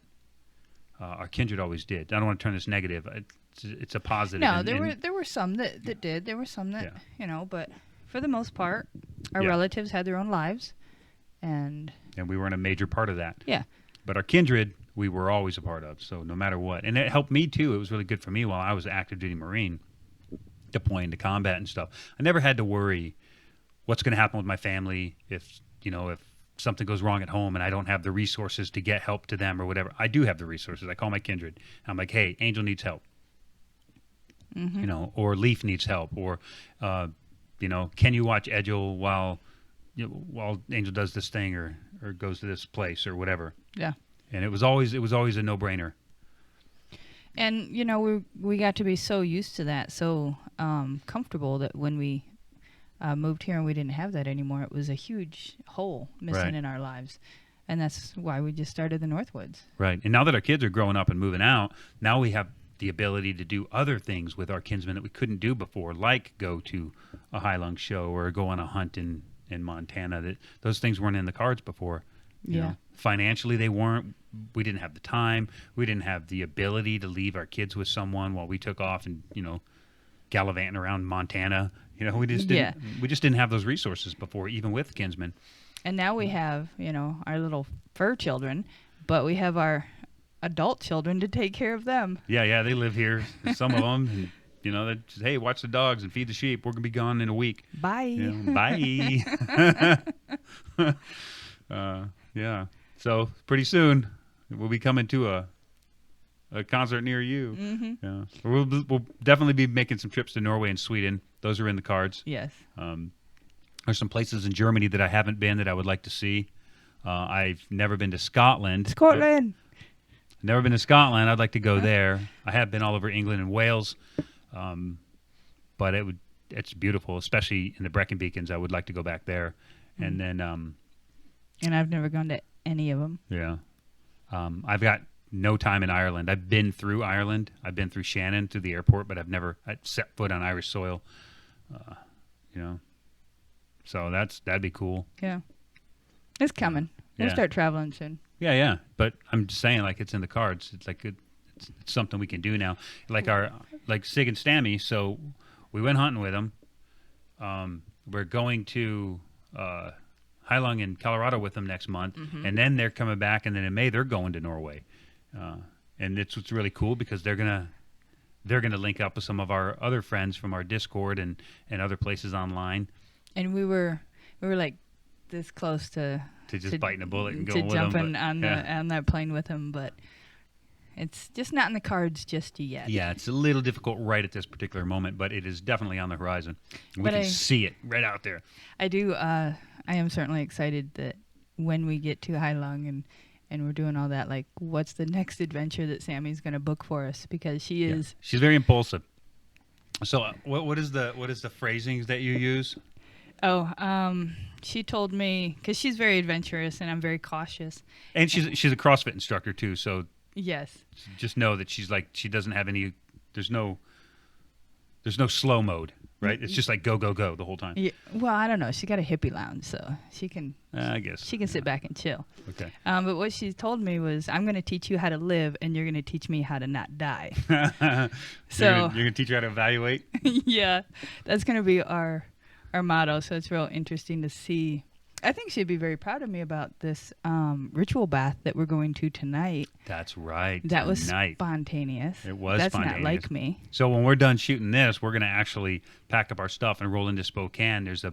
our kindred always did. I don't want to turn this negative. It's a positive. No, there were some that did. There were some that, you know, but for the most part, our relatives had their own lives. And we weren't a major part of that. Yeah. But our kindred, we were always a part of. So no matter what. And it helped me, too. It was really good for me while I was an active duty Marine, deploying to combat and stuff. I never had to worry what's going to happen with my family if, you know, if something goes wrong at home and I don't have the resources to get help to them or whatever. I do have the resources. I call my kindred. I'm like, hey, Angel needs help. You know, or Leaf needs help, or you know, can you watch Edgel while Angel does this thing or goes to this place or whatever. Yeah. And it was always a no-brainer. And you know, we got to be so used to that, so comfortable that when we moved here and we didn't have that anymore, it was a huge hole missing in our lives. And that's why we just started the Northwoods. Right. And now that our kids are growing up and moving out, now we have the ability to do other things with our kinsmen that we couldn't do before, like go to a high-lung show or go on a hunt in Montana. Those things weren't in the cards before. You know, financially, they weren't. We didn't have the time. We didn't have the ability to leave our kids with someone while we took off and, you know, gallivanting around Montana. You know, we just didn't have those resources before, even with kinsmen. And now we have, you know, our little fur children, but we have our adult children to take care of them. Yeah, they live here. Some of them, and, you know, they just, hey, watch the dogs and feed the sheep. We're gonna be gone in a week. Bye. You know, bye. Yeah. So pretty soon we'll be coming to a concert near you. Yeah. We'll definitely be making some trips to Norway and Sweden. Those are in the cards. Yes. There's some places in Germany that I haven't been that I would like to see. I've never been to Scotland. Never been to Scotland. I'd like to go there. I have been all over England and Wales, but it's beautiful, especially in the Brecon Beacons. I would like to go back there, and then. And I've never gone to any of them. Yeah, I've got no time in Ireland. I've been through Ireland. I've been through Shannon to the airport, but I've never set foot on Irish soil. You know, so that'd be cool. Yeah. It's coming. We'll Yeah. start traveling soon. Yeah. But I'm just saying, like, it's in the cards. It's like it's something we can do now. Like Sig and Stammy. So we went hunting with them. We're going to Heilung in Colorado with them next month, and then they're coming back, and then in May they're going to Norway, and it's what's really cool because they're gonna link up with some of our other friends from our Discord and other places online. And we were like this close to just biting a bullet and going to with them. jumping on that plane with him, but it's just not in the cards just yet. Yeah, it's a little difficult right at this particular moment, but it is definitely on the horizon. We can see it right out there. I do. I am certainly excited that when we get to Heilung and we're doing all that, like, what's the next adventure that Sammy's going to book for us? Because she's very impulsive. So what is the phrasings that you use? She told me, because she's very adventurous and I'm very cautious. And she's a CrossFit instructor too, so yes. Just know that she's like, she doesn't have any, there's no slow mode, right? It's just like go the whole time. Yeah, well, I don't know. She got a hippie lounge, so she can. I guess she can sit back and chill. Okay. But what she told me was, I'm going to teach you how to live, and you're going to teach me how to not die. So you're going to teach her how to evaluate. Yeah, that's going to be our motto. So it's real interesting to see. I think she'd be very proud of me about this ritual bath that we're going to tonight. That's right. That was spontaneous. It was That's spontaneous. Not like me. So when we're done shooting this, we're going to actually pack up our stuff and roll into Spokane. There's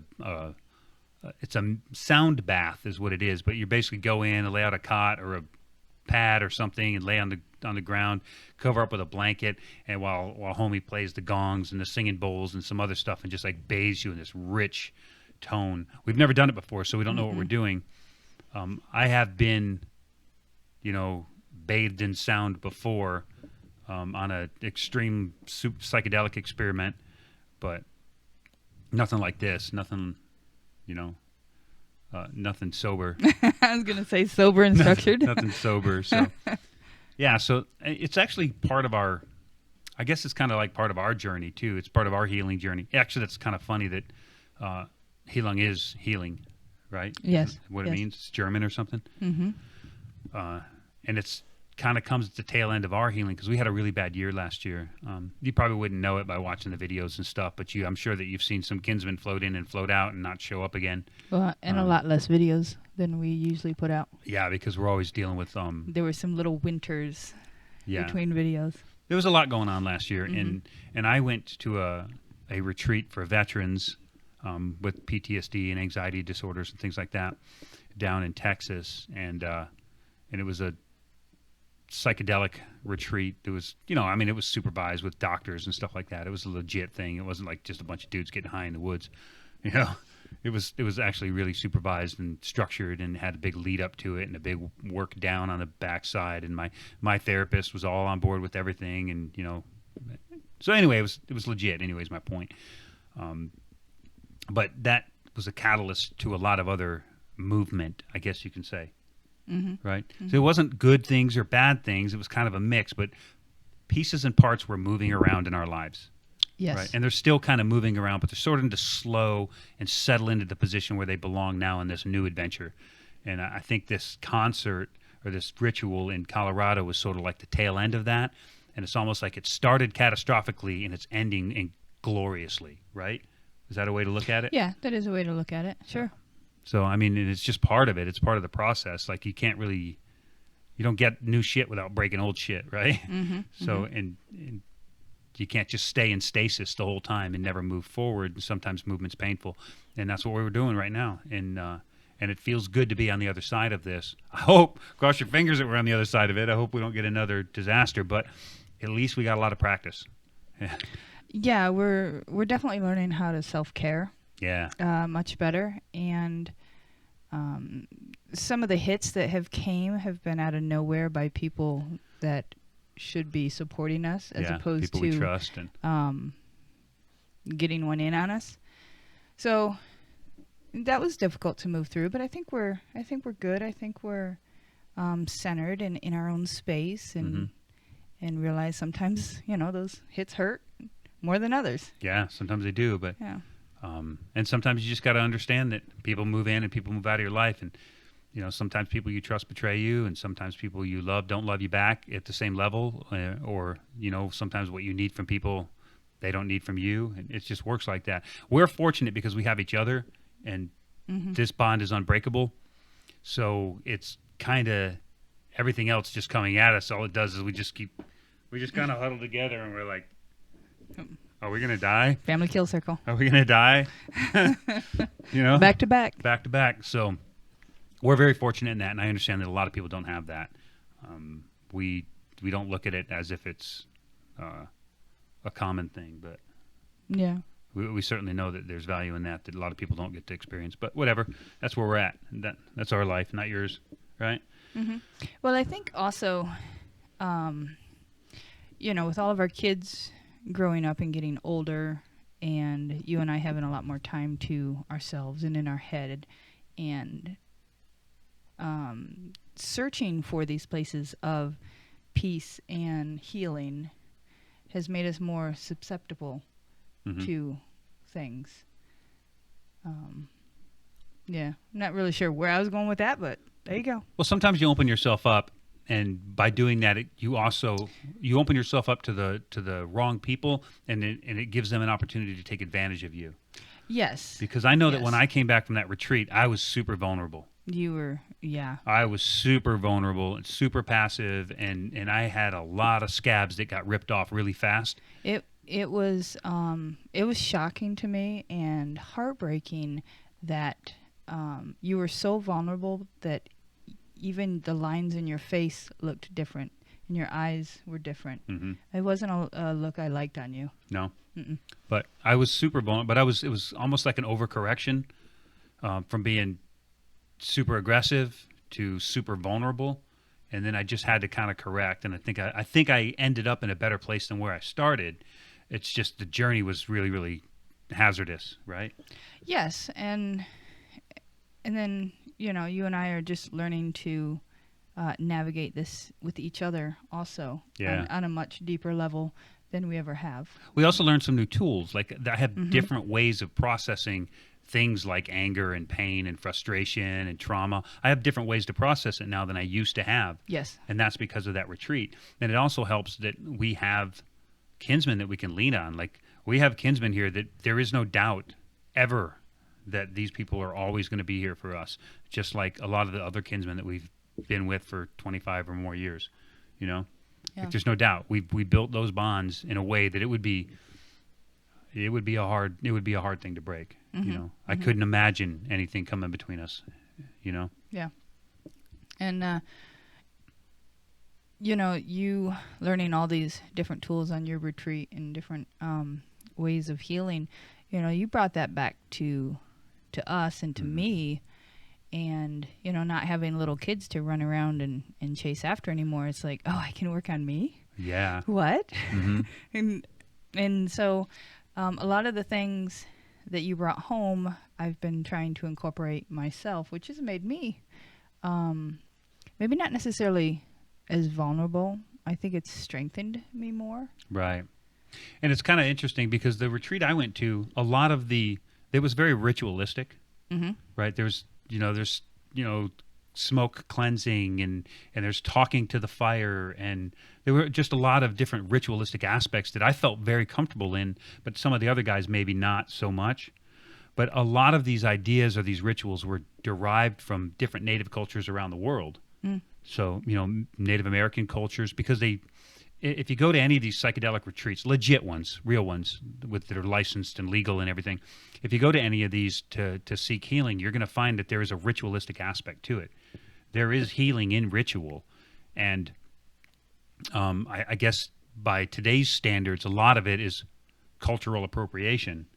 it's a sound bath is what it is, but you basically go in and lay out a cot or a pad or something and lay on the ground, cover up with a blanket, and while homie plays the gongs and the singing bowls and some other stuff and just like bathes you in this rich tone. We've never done it before, so we don't know what we're doing. I have been, bathed in sound before on an extreme psychedelic experiment, but nothing like this. Nothing, nothing sober. I was going to say sober and structured. Nothing sober. So, yeah, so it's actually part of our, I guess it's kind of like part of our journey, too. It's part of our healing journey. Actually, that's kind of funny that Heilung is healing, right? Yes. What it means? It's German or something. Mm-hmm. And it's kind of comes at the tail end of our healing because we had a really bad year last year. You probably wouldn't know it by watching the videos and stuff, but I'm sure that you've seen some kinsmen float in and float out and not show up again. Well, and a lot less videos than we usually put out. Yeah, because we're always dealing with there were some little winters between videos. There was a lot going on last year, and I went to a retreat for veterans with PTSD and anxiety disorders and things like that down in Texas, and it was a psychedelic retreat. It was, it was supervised with doctors and stuff like that. It was a legit thing. It wasn't like just a bunch of dudes getting high in the woods. It was actually really supervised and structured and had a big lead up to it and a big work down on the backside. And my therapist was all on board with everything. And, so anyway, it was legit. Anyways, my point. But that was a catalyst to a lot of other movement, I guess you can say. Mm-hmm. Right? Mm-hmm. So it wasn't good things or bad things. It was kind of a mix, but pieces and parts were moving around in our lives. Yes. Right? And they're still kind of moving around, but they're starting to slow and settle into the position where they belong now in this new adventure. And I think this concert or this ritual in Colorado was sort of like the tail end of that. And it's almost like it started catastrophically and it's ending gloriously, right? Is that a way to look at it? Yeah, that is a way to look at it. Sure. So, I mean, it's just part of it. It's part of the process. Like, you don't get new shit without breaking old shit, right? Mm-hmm, so, and you can't just stay in stasis the whole time and never move forward. And sometimes movement's painful. And that's what we're doing right now. And it feels good to be on the other side of this. I hope, cross your fingers that we're on the other side of it. I hope we don't get another disaster, but at least we got a lot of practice. Yeah, we're definitely learning how to self-care. Yeah. Much better. And some of the hits that have been out of nowhere by people that should be supporting us as opposed people to we trust and getting one in on us. So that was difficult to move through, but I think we're good. I think we're centered and in our own space, and realize sometimes, those hits hurt more than others. Yeah, sometimes they do, but Yeah. and sometimes you just got to understand that people move in and people move out of your life, and sometimes people you trust betray you, and sometimes people you love don't love you back at the same level, or sometimes what you need from people they don't need from you, and it just works like that. We're fortunate because we have each other, and this bond is unbreakable. So it's kind of everything else just coming at us. All it does is we just kind of huddle together, and we're like, are we gonna die? Family kill circle. Are we gonna die? Back to back. Back to back. So we're very fortunate in that, and I understand that a lot of people don't have that. We don't look at it as if it's a common thing, but Yeah. we certainly know that there's value in that a lot of people don't get to experience. But whatever, that's where we're at. That's our life, not yours, right? Well, I think also, with all of our kids growing up and getting older, and you and I having a lot more time to ourselves and in our head, and searching for these places of peace and healing has made us more susceptible to things. Yeah, not really sure where I was going with that, but there you go. Well, sometimes you open yourself up, and by doing that, you open yourself up to the wrong people, and it gives them an opportunity to take advantage of you. Yes. Because I know that Yes. when I came back from that retreat, I was super vulnerable. You were, yeah. I was super vulnerable and super passive, and I had a lot of scabs that got ripped off really fast. It was shocking to me and heartbreaking that you were so vulnerable that even the lines in your face looked different and your eyes were different. It wasn't a look I liked on you. No. But I was super vulnerable. But it was almost like an overcorrection from being super aggressive to super vulnerable, and then I just had to kind of correct. And I think I ended up in a better place than where I started. It's just the journey was really, really hazardous, right? Yes, and then you and I are just learning to navigate this with each other also on a much deeper level than we ever have. We also learned some new tools. Like I have different ways of processing things like anger and pain and frustration and trauma. I have different ways to process it now than I used to have. Yes. And that's because of that retreat. And it also helps that we have kinsmen that we can lean on. Like we have kinsmen here that there is no doubt ever that these people are always going to be here for us, just like a lot of the other kinsmen that we've been with for 25 or more years, Yeah. Like there's no doubt we built those bonds in a way that it would be a hard thing to break. I couldn't imagine anything coming between us. Yeah. And you learning all these different tools on your retreat and different ways of healing, you brought that back to us and to me, and not having little kids to run around and chase after anymore. It's like, oh, I can work on me. Yeah. What? and so a lot of the things that you brought home, I've been trying to incorporate myself, which has made me maybe not necessarily as vulnerable. I think it's strengthened me more. Right. And it's kind of interesting because the retreat I went to, a lot of it was very ritualistic, right? There's smoke cleansing and there's talking to the fire, and there were just a lot of different ritualistic aspects that I felt very comfortable in, but some of the other guys maybe not so much. But a lot of these ideas or these rituals were derived from different native cultures around the world. So, Native American cultures, because if you go to any of these psychedelic retreats, legit ones, real ones, that are licensed and legal and everything, if you go to any of these to seek healing, you're going to find that there is a ritualistic aspect to it. There is healing in ritual. And I guess by today's standards, a lot of it is cultural appropriation,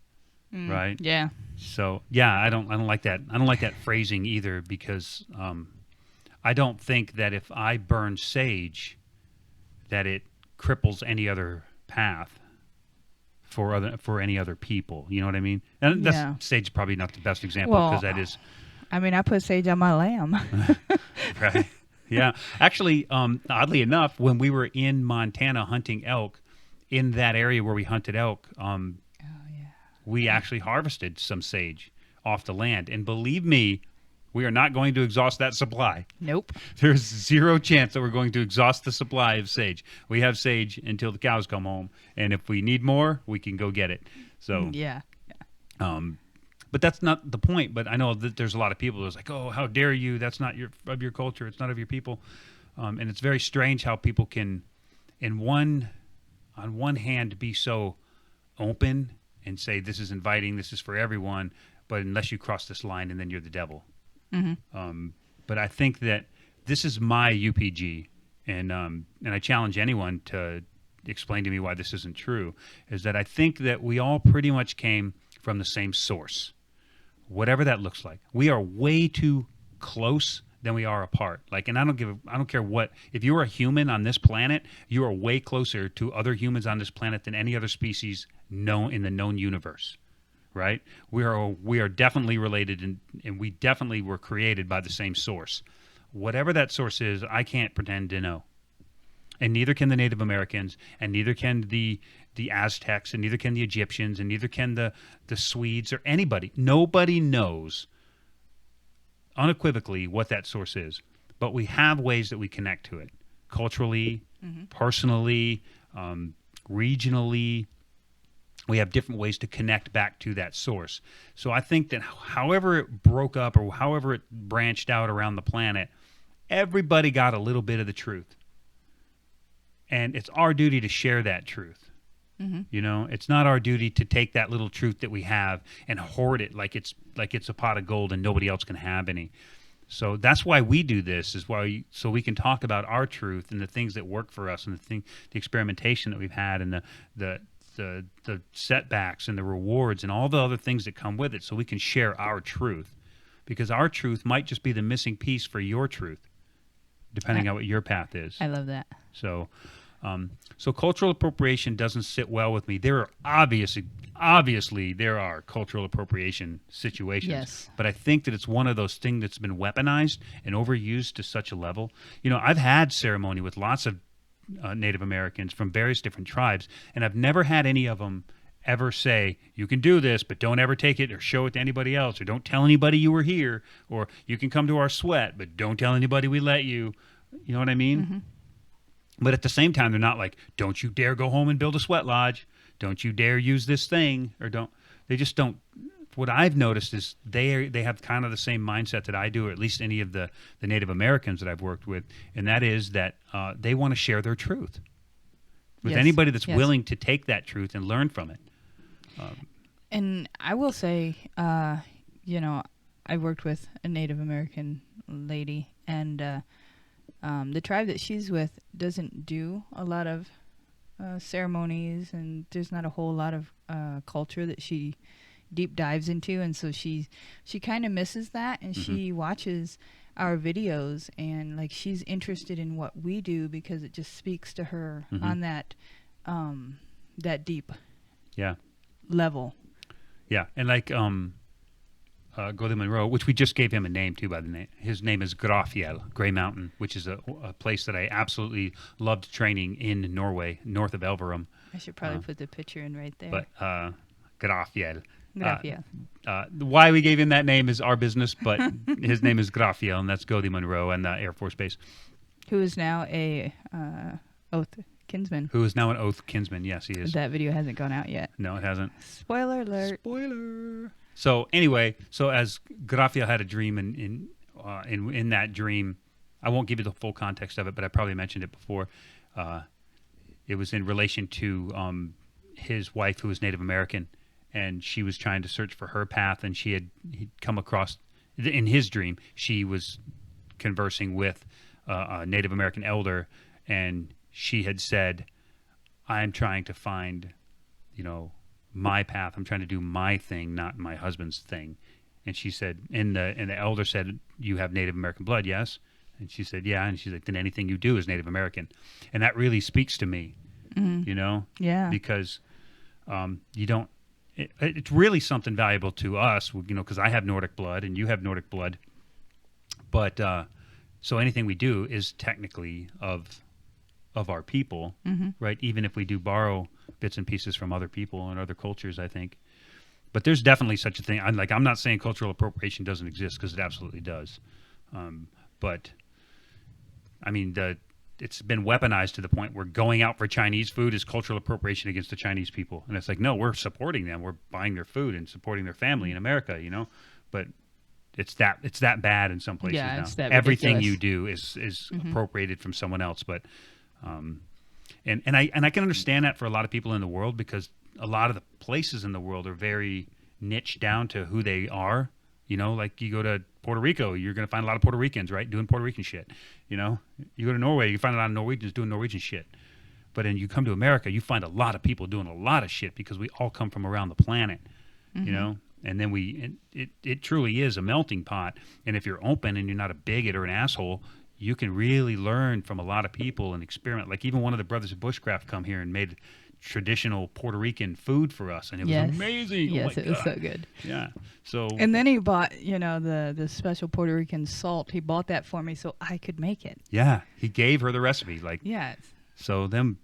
right? Yeah. So, yeah, I don't like that. I don't like that phrasing either, because I don't think that if I burn sage, that it cripples any other path for any other people. You know what I mean? And sage is probably not the best example, because that is. I mean, I put sage on my lamb. Right. Yeah. Actually, oddly enough, when we were in Montana hunting elk, in that area where we hunted elk, we actually harvested some sage off the land. And believe me, we are not going to exhaust that supply. Nope. There's zero chance that we're going to exhaust the supply of sage. We have sage until the cows come home. And if we need more, we can go get it. So, Yeah. but that's not the point. But I know that there's a lot of people that's like, oh, how dare you? That's not of your culture. It's not of your people. And it's very strange how people can, on one hand, be so open and say this is inviting, this is for everyone, but unless you cross this line, and then you're the devil. Mm-hmm. But I think that this is my UPG, and I challenge anyone to explain to me why this isn't true, is that I think that we all pretty much came from the same source, whatever that looks like. We are way too close than we are apart. Like, and I don't care what, if you're a human on this planet, you are way closer to other humans on this planet than any other species known in the known universe. Right? We are definitely related, and we definitely were created by the same source. Whatever that source is, I can't pretend to know. And neither can the Native Americans, and neither can the Aztecs, and neither can the Egyptians, and neither can the Swedes or anybody. Nobody knows unequivocally what that source is. But we have ways that we connect to it. Culturally, personally, regionally. We have different ways to connect back to that source. So I think that however it broke up or however it branched out around the planet, everybody got a little bit of the truth. And it's our duty to share that truth. Mm-hmm. You know, it's not our duty to take that little truth that we have and hoard it like it's a pot of gold and nobody else can have any. So that's why we do this, so we can talk about our truth and the things that work for us and the experimentation that we've had and the setbacks and the rewards and all the other things that come with it, so we can share our truth, because our truth might just be the missing piece for your truth, depending on what your path is. I love that. So cultural appropriation doesn't sit well with me. There are obviously there are cultural appropriation situations, Yes. but I think that it's one of those things that's been weaponized and overused to such a level. You know, I've had ceremony with lots of Native Americans from various different tribes, and I've never had any of them ever say, you can do this, but don't ever take it or show it to anybody else, or don't tell anybody you were here, or you can come to our sweat, but don't tell anybody we let you. You know what I mean? Mm-hmm. But at the same time, they're not like, don't you dare go home and build a sweat lodge. Don't you dare use this thing, or they just don't. What I've noticed is they have kind of the same mindset that I do, or at least any of the Native Americans that I've worked with, and that is that they want to share their truth with anybody that's willing to take that truth and learn from it. And I will say, you know, I worked with a Native American lady, and the tribe that she's with doesn't do a lot of ceremonies, and there's not a whole lot of culture that she deep dives into, and so she kind of misses that, and she watches our videos, and like she's interested in what we do because it just speaks to her on that deep level. Yeah, and like Gothi Monroe, which we just gave him a name too, by the name. His name is Grafiel, Grey Mountain, which is a place that I absolutely loved training in Norway, north of Elverum. I should probably put the picture in right there. But Grafiel. Grafiel. Why we gave him that name is our business, but his name is Grafiel, and that's Gothi Monroe and the Air Force Base. Who is now a oath kinsman. Who is now an oath kinsman. Yes, he is. That video hasn't gone out yet. No, it hasn't. Spoiler alert. Spoiler. So anyway, as Grafiel had a dream, in that dream, I won't give you the full context of it, but I probably mentioned it before. It was in relation to his wife, who was Native American, and she was trying to search for her path, and he'd come across, in his dream, she was conversing with a Native American elder, and she had said, I'm trying to find, my path. I'm trying to do my thing, not my husband's thing. And she said, and the elder said, you have Native American blood, yes? And she said, yeah. And she's like, then anything you do is Native American. And that really speaks to me, Yeah. because you don't, it's really something valuable to us, because I have Nordic blood and you have Nordic blood. But So anything we do is technically of our people, right? Even if we do borrow bits and pieces from other people and other cultures, I think. But there's definitely such a thing. I'm not saying cultural appropriation doesn't exist, because it absolutely does. But I mean, it's been weaponized to the point where going out for Chinese food is cultural appropriation against the Chinese people. And it's like, no, we're supporting them. We're buying their food and supporting their family in America, you know? But it's that bad in some places Yeah, now. it's that Everything ridiculous. you do is appropriated from someone else. But and I can understand that for a lot of people in the world, because a lot of the places in the world are very niche down to who they are. You know, like you go to Puerto Rico, you're going to find a lot of Puerto Ricans, right, doing Puerto Rican shit. You know, you go to Norway, you find a lot of Norwegians doing Norwegian shit. But then you come to America, you find a lot of people doing a lot of shit, because we all come from around the planet, you know? And then it truly is a melting pot. And if you're open and you're not a bigot or an asshole, you can really learn from a lot of people and experiment. Like even one of the brothers of Bushcraft come here and made traditional Puerto Rican food for us, and it was amazing. Yes, oh my it was God. so good. Yeah. So And then he bought, you know, the special Puerto Rican salt. He bought that for me so I could make it. yeah, he gave her the recipe. Like, Yeah. so then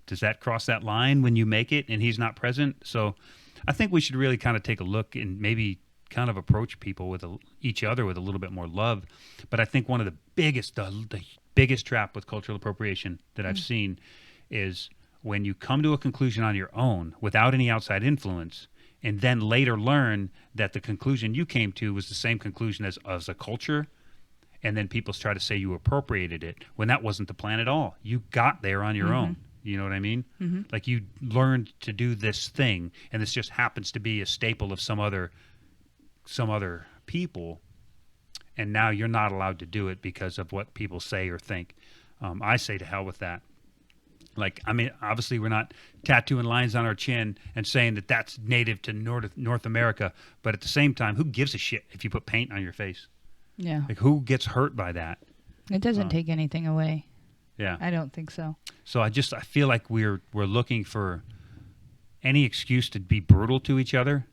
does that cross that line when you make it and he's not present? So I think we should really kind of take a look and maybe kind of approach people with each other with a little bit more love. But I think one of the biggest trap with cultural appropriation that I've seen is when you come to a conclusion on your own without any outside influence, and then later learn that the conclusion you came to was the same conclusion as a culture, and then people try to say you appropriated it when that wasn't the plan at all. You got there on your own. You know what I mean? Like you learned to do this thing, and this just happens to be a staple of some other people, and now you're not allowed to do it because of what people say or think. I say to hell with that. Like, I mean, obviously we're not tattooing lines on our chin and saying that that's native to North America, but at the same time, who gives a shit if you put paint on your face? Yeah. Like, who gets hurt by that? It doesn't take anything away. Yeah. I don't think so. So I feel like we're looking for any excuse to be brutal to each other.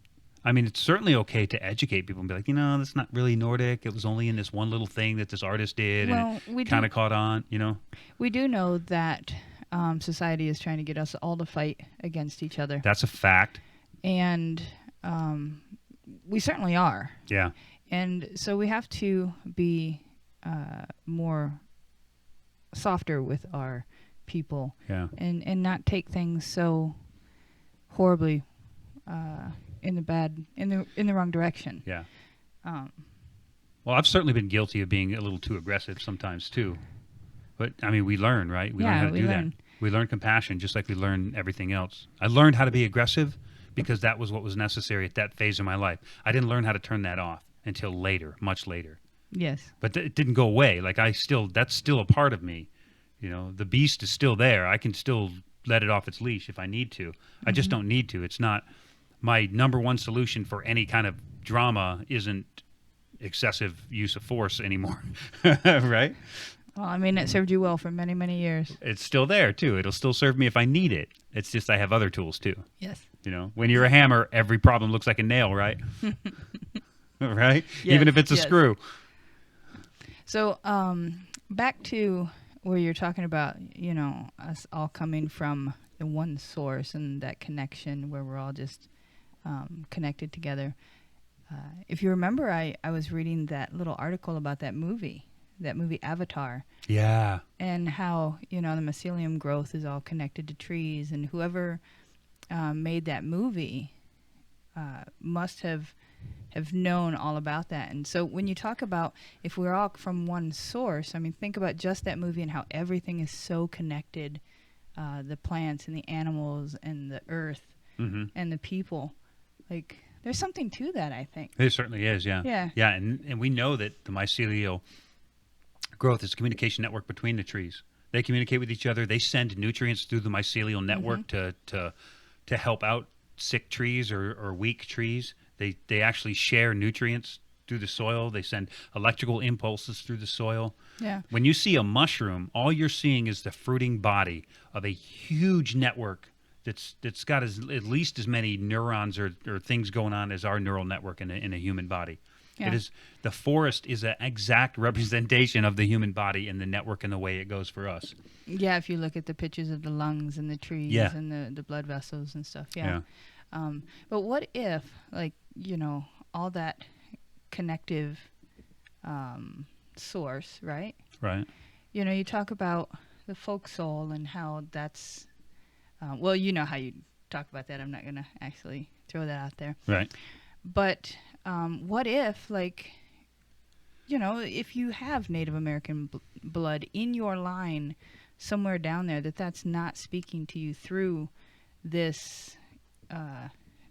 I mean, it's certainly okay to educate people and be like, you know, that's not really Nordic. It was only in this one little thing that this artist did, Well, and we it kind do- of caught on, you know? We do know that society is trying to get us all to fight against each other. That's a fact. And we certainly are. Yeah. And so we have to be more softer with our people, Yeah. and not take things so horribly in the wrong direction. Yeah. Um, Well, I've certainly been guilty of being a little too aggressive sometimes too. But I mean, we learn, right? We learn Yeah, how to we do learn. that. We learn compassion just like we learn everything else. I learned how to be aggressive because that was what was necessary at that phase of my life. I didn't learn how to turn that off until later, much later. yes. But it didn't go away. Like that's still a part of me. You know, the beast is still there. I can still let it off its leash if I need to. I just don't need to. It's not my number one solution for any kind of drama isn't excessive use of force anymore. Right? Well, I mean, it served you well for many, many years. It's still there too. It'll still serve me if I need it. It's just I have other tools too. Yes. You know, when you're a hammer, every problem looks like a nail, right? Right? Yes, Even if it's a yes. screw. So, back to where you're talking about, you know, us all coming from the one source and that connection where we're all just connected together. If you remember, I was reading that little article about that movie Avatar, Yeah. and how, you know, the mycelium growth is all connected to trees, and whoever made that movie must have known all about that. And so when you talk about if we're all from one source, I mean, think about just that movie and how everything is so connected, the plants and the animals and the earth and the people. Like, there's something to that, I think. It certainly is, yeah. Yeah. Yeah, and we know that the mycelial growth is a communication network between the trees. They communicate with each other. They send nutrients through the mycelial network to help out sick trees or weak trees. They actually share nutrients through the soil. They send electrical impulses through the soil. Yeah. When you see a mushroom, all you're seeing is the fruiting body of a huge network that's got at least as many neurons or things going on as our neural network in a human body. Yeah. It is, the forest is an exact representation of the human body and the network and the way it goes for us. Yeah, if you look at the pictures of the lungs and the trees Yeah. and the blood vessels and stuff. Yeah. But what if, like, all that connective source, right? Right. You talk about the folk soul and how that's, well, you know how you talk about that. I'm not going to actually throw that out there. Right. But what if, like, if you have Native American blood in your line somewhere down there, that's not speaking to you through this,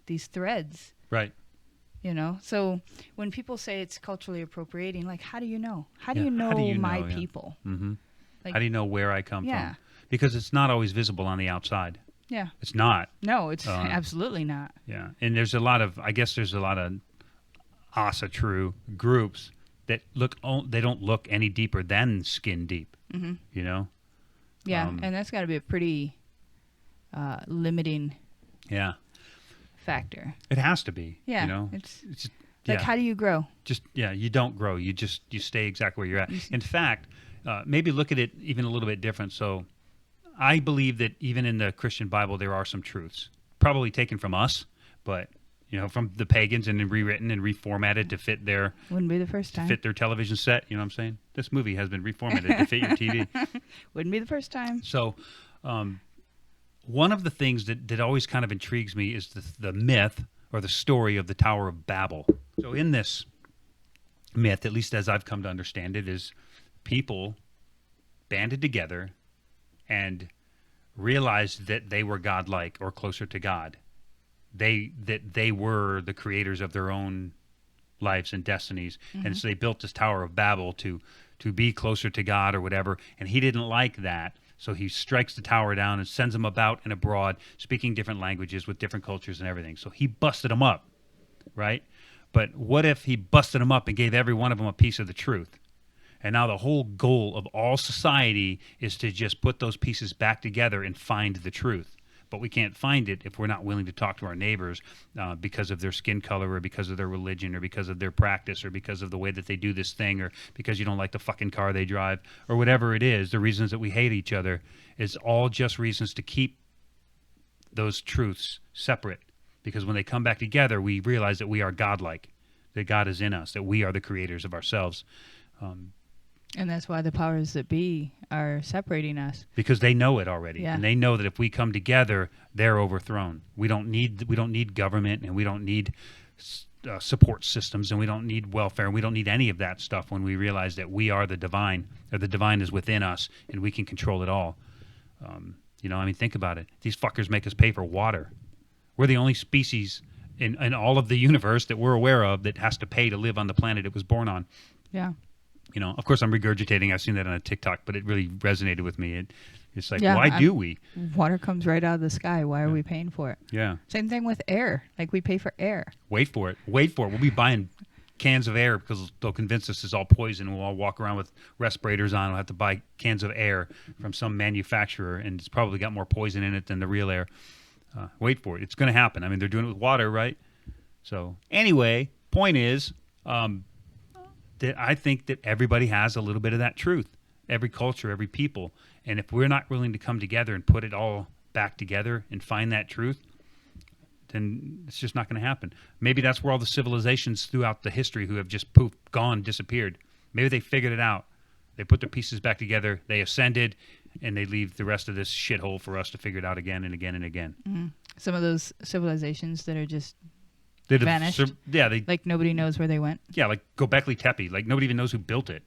these threads. Right. So when people say it's culturally appropriating, like, how do you know? How do Yeah, you know how do you my know, yeah. people? Mm-hmm. Like, How do you know where I come Yeah. from? Because it's not always visible on the outside. Yeah. It's not. No, it's absolutely not. Yeah. And there's a lot of Asatru groups that they don't look any deeper than skin deep. Mm-hmm. Yeah. And that's got to be a pretty limiting factor. It has to be. Yeah. It's just, like, how do you grow? You don't grow. You stay exactly where you're at. In fact, maybe look at it even a little bit different. So I believe that even in the Christian Bible, there are some truths, probably taken from us, but from the pagans and then rewritten and reformatted to fit their Wouldn't be the first time. fit their television set. You know what I'm saying? This movie has been reformatted to fit your TV. Wouldn't be the first time. So one of the things that always kind of intrigues me is the myth or the story of the Tower of Babel. So in this myth, at least as I've come to understand it, is people banded together and realized that they were godlike or closer to God. That they were the creators of their own lives and destinies. Mm-hmm. And so they built this Tower of Babel to be closer to God or whatever. And he didn't like that. So he strikes the tower down and sends them about and abroad, speaking different languages with different cultures and everything. So he busted them up, right? But what if he busted them up and gave every one of them a piece of the truth? And now the whole goal of all society is to just put those pieces back together and find the truth. But we can't find it if we're not willing to talk to our neighbors because of their skin color or because of their religion or because of their practice or because of the way that they do this thing or because you don't like the fucking car they drive or whatever it is. The reasons that we hate each other is all just reasons to keep those truths separate, because when they come back together, we realize that we are godlike, that God is in us, that we are the creators of ourselves. And that's why the powers that be are separating us. Because they know it already. Yeah. And they know that if we come together, they're overthrown. We don't need government, and we don't need support systems, and we don't need welfare, and we don't need any of that stuff when we realize that we are the divine, or the divine is within us, and we can control it all. Think about it. These fuckers make us pay for water. We're the only species in all of the universe that we're aware of that has to pay to live on the planet it was born on. Yeah. Of course I'm regurgitating. I've seen that on a TikTok, but it really resonated with me. It's like, Yeah, why do we? Water comes right out of the sky. Why are we paying for it? Yeah. Same thing with air. Like, we pay for air. Wait for it. We'll be buying cans of air because they'll convince us it's all poison. We'll all walk around with respirators on. We'll have to buy cans of air from some manufacturer, and it's probably got more poison in it than the real air. Wait for it. It's going to happen. I mean, they're doing it with water, right? So anyway, point is that I think that everybody has a little bit of that truth. Every culture, every people. And if we're not willing to come together and put it all back together and find that truth, then it's just not going to happen. Maybe that's where all the civilizations throughout the history who have just poof, gone, disappeared. Maybe they figured it out. They put their pieces back together, they ascended, and they leave the rest of this shithole for us to figure it out again and again and again. Mm-hmm. Some of those civilizations that are just They'd vanished. Like, nobody knows where they went. Yeah, like Göbekli Tepe. Like, nobody even knows who built it.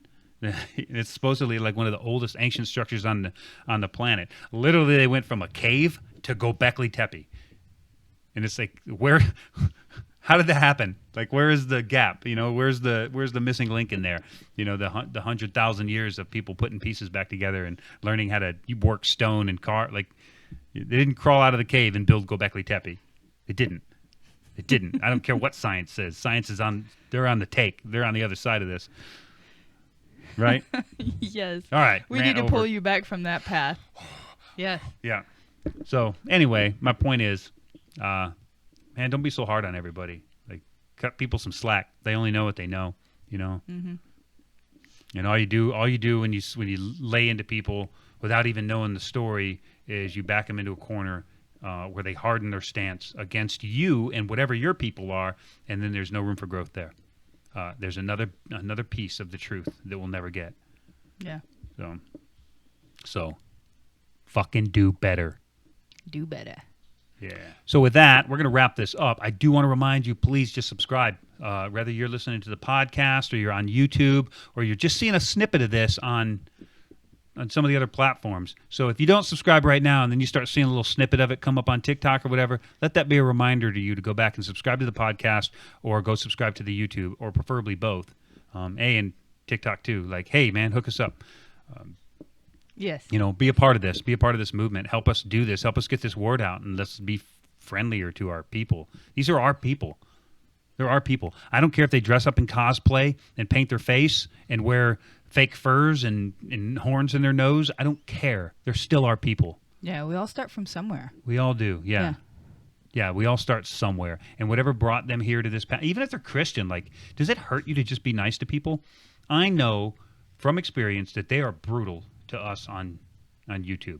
It's supposedly like one of the oldest ancient structures on the planet. Literally, they went from a cave to Göbekli Tepe. And it's like, where? How did that happen? Like, where is the gap? Where's the missing link in there? The 100,000 years of people putting pieces back together and learning how to work stone and they didn't crawl out of the cave and build Göbekli Tepe. It didn't. I don't care what science says. Science is they're on the take. They're on the other side of this. Right? Yes. All right. We need to pull you back from that path. Yeah. Yeah. So anyway, my point is, man, don't be so hard on everybody. Like, cut people some slack. They only know what they know, you know. Mm-hmm. And all you do when you lay into people without even knowing the story is you back them into a corner where they harden their stance against you and whatever your people are, and then there's no room for growth there. There's another piece of the truth that we'll never get. Yeah. So fucking do better. Do better. Yeah. So with that, we're going to wrap this up. I do want to remind you, please just subscribe. Whether you're listening to the podcast or you're on YouTube or you're just seeing a snippet of this on some of the other platforms. So if you don't subscribe right now and then you start seeing a little snippet of it come up on TikTok or whatever, let that be a reminder to you to go back and subscribe to the podcast or go subscribe to the YouTube, or preferably both. And TikTok too. Like, hey, man, hook us up. Yes. You know, be a part of this. Be a part of this movement. Help us do this. Help us get this word out, and let's be friendlier to our people. These are our people. They're our people. I don't care if they dress up in cosplay and paint their face and wear fake furs and horns in their nose. I don't care. They're still our people. Yeah, we all start from somewhere. We all do. Yeah. Yeah, we all start somewhere. And whatever brought them here to this path, even if they're Christian, like, does it hurt you to just be nice to people? I know from experience that they are brutal to us on YouTube.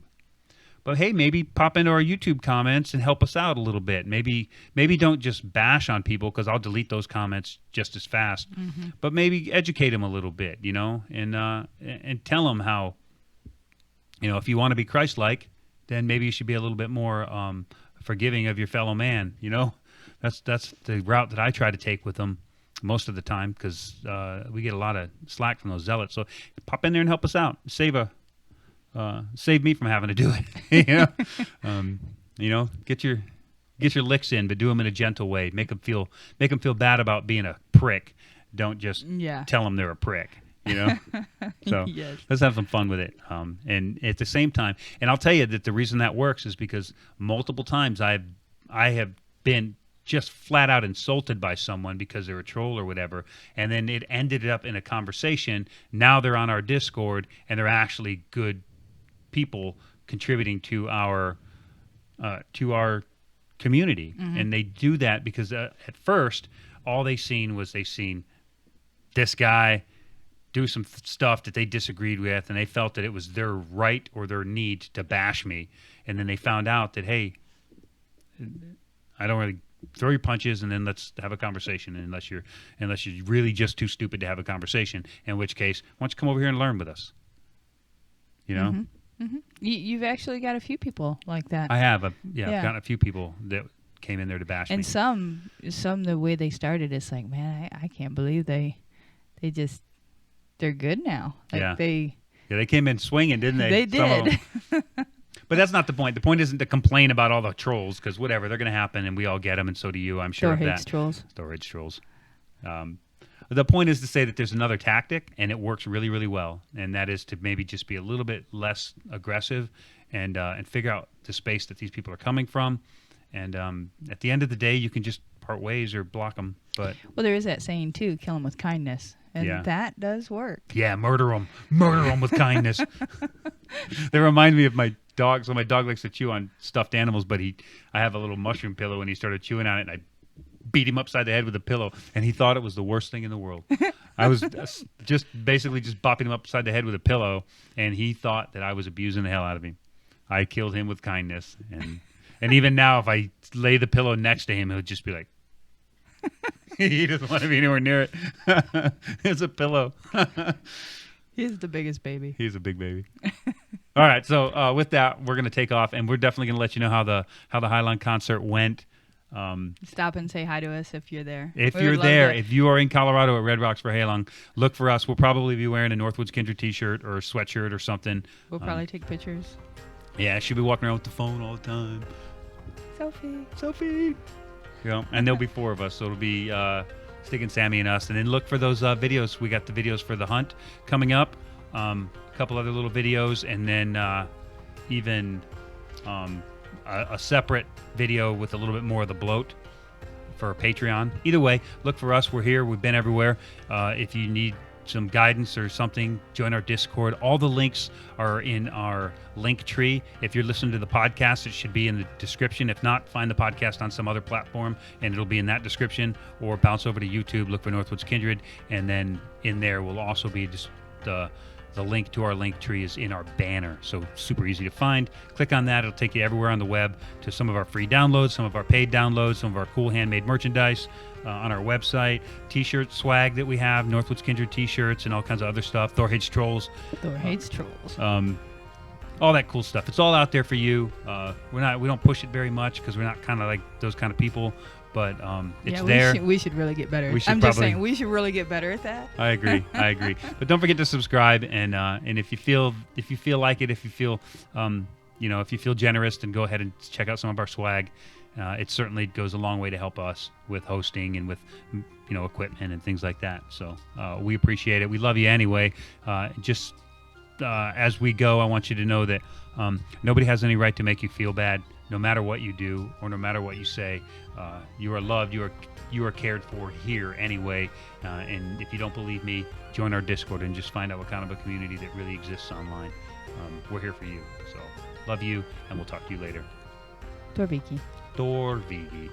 But hey, maybe pop into our YouTube comments and help us out a little bit. Maybe don't just bash on people, because I'll delete those comments just as fast. Mm-hmm. But maybe educate them a little bit, you know, and tell them how, you know, if you want to be Christ-like, then maybe you should be a little bit more forgiving of your fellow man. You know, that's the route that I try to take with them most of the time, because we get a lot of slack from those zealots. So pop in there and help us out. Save me from having to do it. You know, get your licks in, but do them in a gentle way. Make them feel bad about being a prick. Don't just tell them they're a prick. You know, so Yes. Let's have some fun with it. And at the same time, and I'll tell you that the reason that works is because multiple times I have been just flat out insulted by someone because they're a troll or whatever, and then it ended up in a conversation. Now they're on our Discord and they're actually good people contributing to our community. Mm-hmm. And they do that because at first all they seen this guy do some stuff that they disagreed with, and they felt that it was their right or their need to bash me. And then they found out that, hey, I don't really throw your punches, and then let's have a conversation. Unless you're really just too stupid to have a conversation, in which case, why don't you come over here and learn with us? You know. Mm-hmm. Mm-hmm. You've actually got a few people like that. I have. I've gotten a few people that came in there to bash me. And some the way they started, it's like, man, I can't believe they're good now. Like they came in swinging, didn't they? They did. But that's not the point. The point isn't to complain about all the trolls, because whatever, they're going to happen, and we all get them, and so do you. I'm sure of that. Storage trolls. The point is to say that there's another tactic, and it works really, really well, and that is to maybe just be a little bit less aggressive and figure out the space that these people are coming from. And at the end of the day, you can just part ways or block them. But there is that saying too: kill them with kindness, and that does work. Yeah, murder them with kindness. They remind me of my dog. So my dog likes to chew on stuffed animals, but I have a little mushroom pillow, and he started chewing on it, and I beat him upside the head with a pillow, and he thought it was the worst thing in the world. I was just bopping him upside the head with a pillow, and he thought that I was abusing the hell out of him. I killed him with kindness, and even now, if I lay the pillow next to him, he'll just be like, he doesn't want to be anywhere near it. It's a pillow. He's the biggest baby. He's a big baby. All right, so with that, we're going to take off, and we're definitely going to let you know how the Highline concert went. Stop and say hi to us if you're there. If you're there, if you are in Colorado at Red Rocks for Halong, look for us. We'll probably be wearing a Northwoods Kindred t-shirt or a sweatshirt or something. We'll probably take pictures. Yeah, she'll be walking around with the phone all the time. Selfie. Yeah, and there'll be 4 of us, so it'll be Stig and Sammy and us. And then look for those videos. We got the videos for the hunt coming up. A couple other little videos, and then even a separate video with a little bit more of the bloat for Patreon. Either way, look for us. We're here. We've been everywhere. If you need some guidance or something, join our Discord. All the links are in our link tree. If you're listening to the podcast, it should be in the description. If not, find the podcast on some other platform and it'll be in that description, or bounce over to YouTube, look for Northwoods Kindred, and then in there will also be just the link to our link tree is in our banner, so super easy to find. Click on that. It'll take you everywhere on the web to some of our free downloads, some of our paid downloads, some of our cool handmade merchandise on our website, t-shirt swag that we have, Northwoods Kindred t-shirts and all kinds of other stuff, Thor Hates Trolls. Thor Hates Trolls. All that cool stuff. It's all out there for you. We don't push it very much because we're not kind of like those kind of people, but it's there. We should really get better. We should I'm just saying we should really get better at that. I agree. But don't forget to subscribe, and if you feel like it, if you feel if you feel generous, then go ahead and check out some of our swag. It certainly goes a long way to help us with hosting and with equipment and things like that. So we appreciate it. We love you anyway. As we go, I want you to know that nobody has any right to make you feel bad, no matter what you do or no matter what you say. You are loved. You are cared for here anyway. And if you don't believe me, join our Discord and just find out what kind of a community that really exists online. We're here for you. So love you, and we'll talk to you later. Thor Viki. Thor Viki.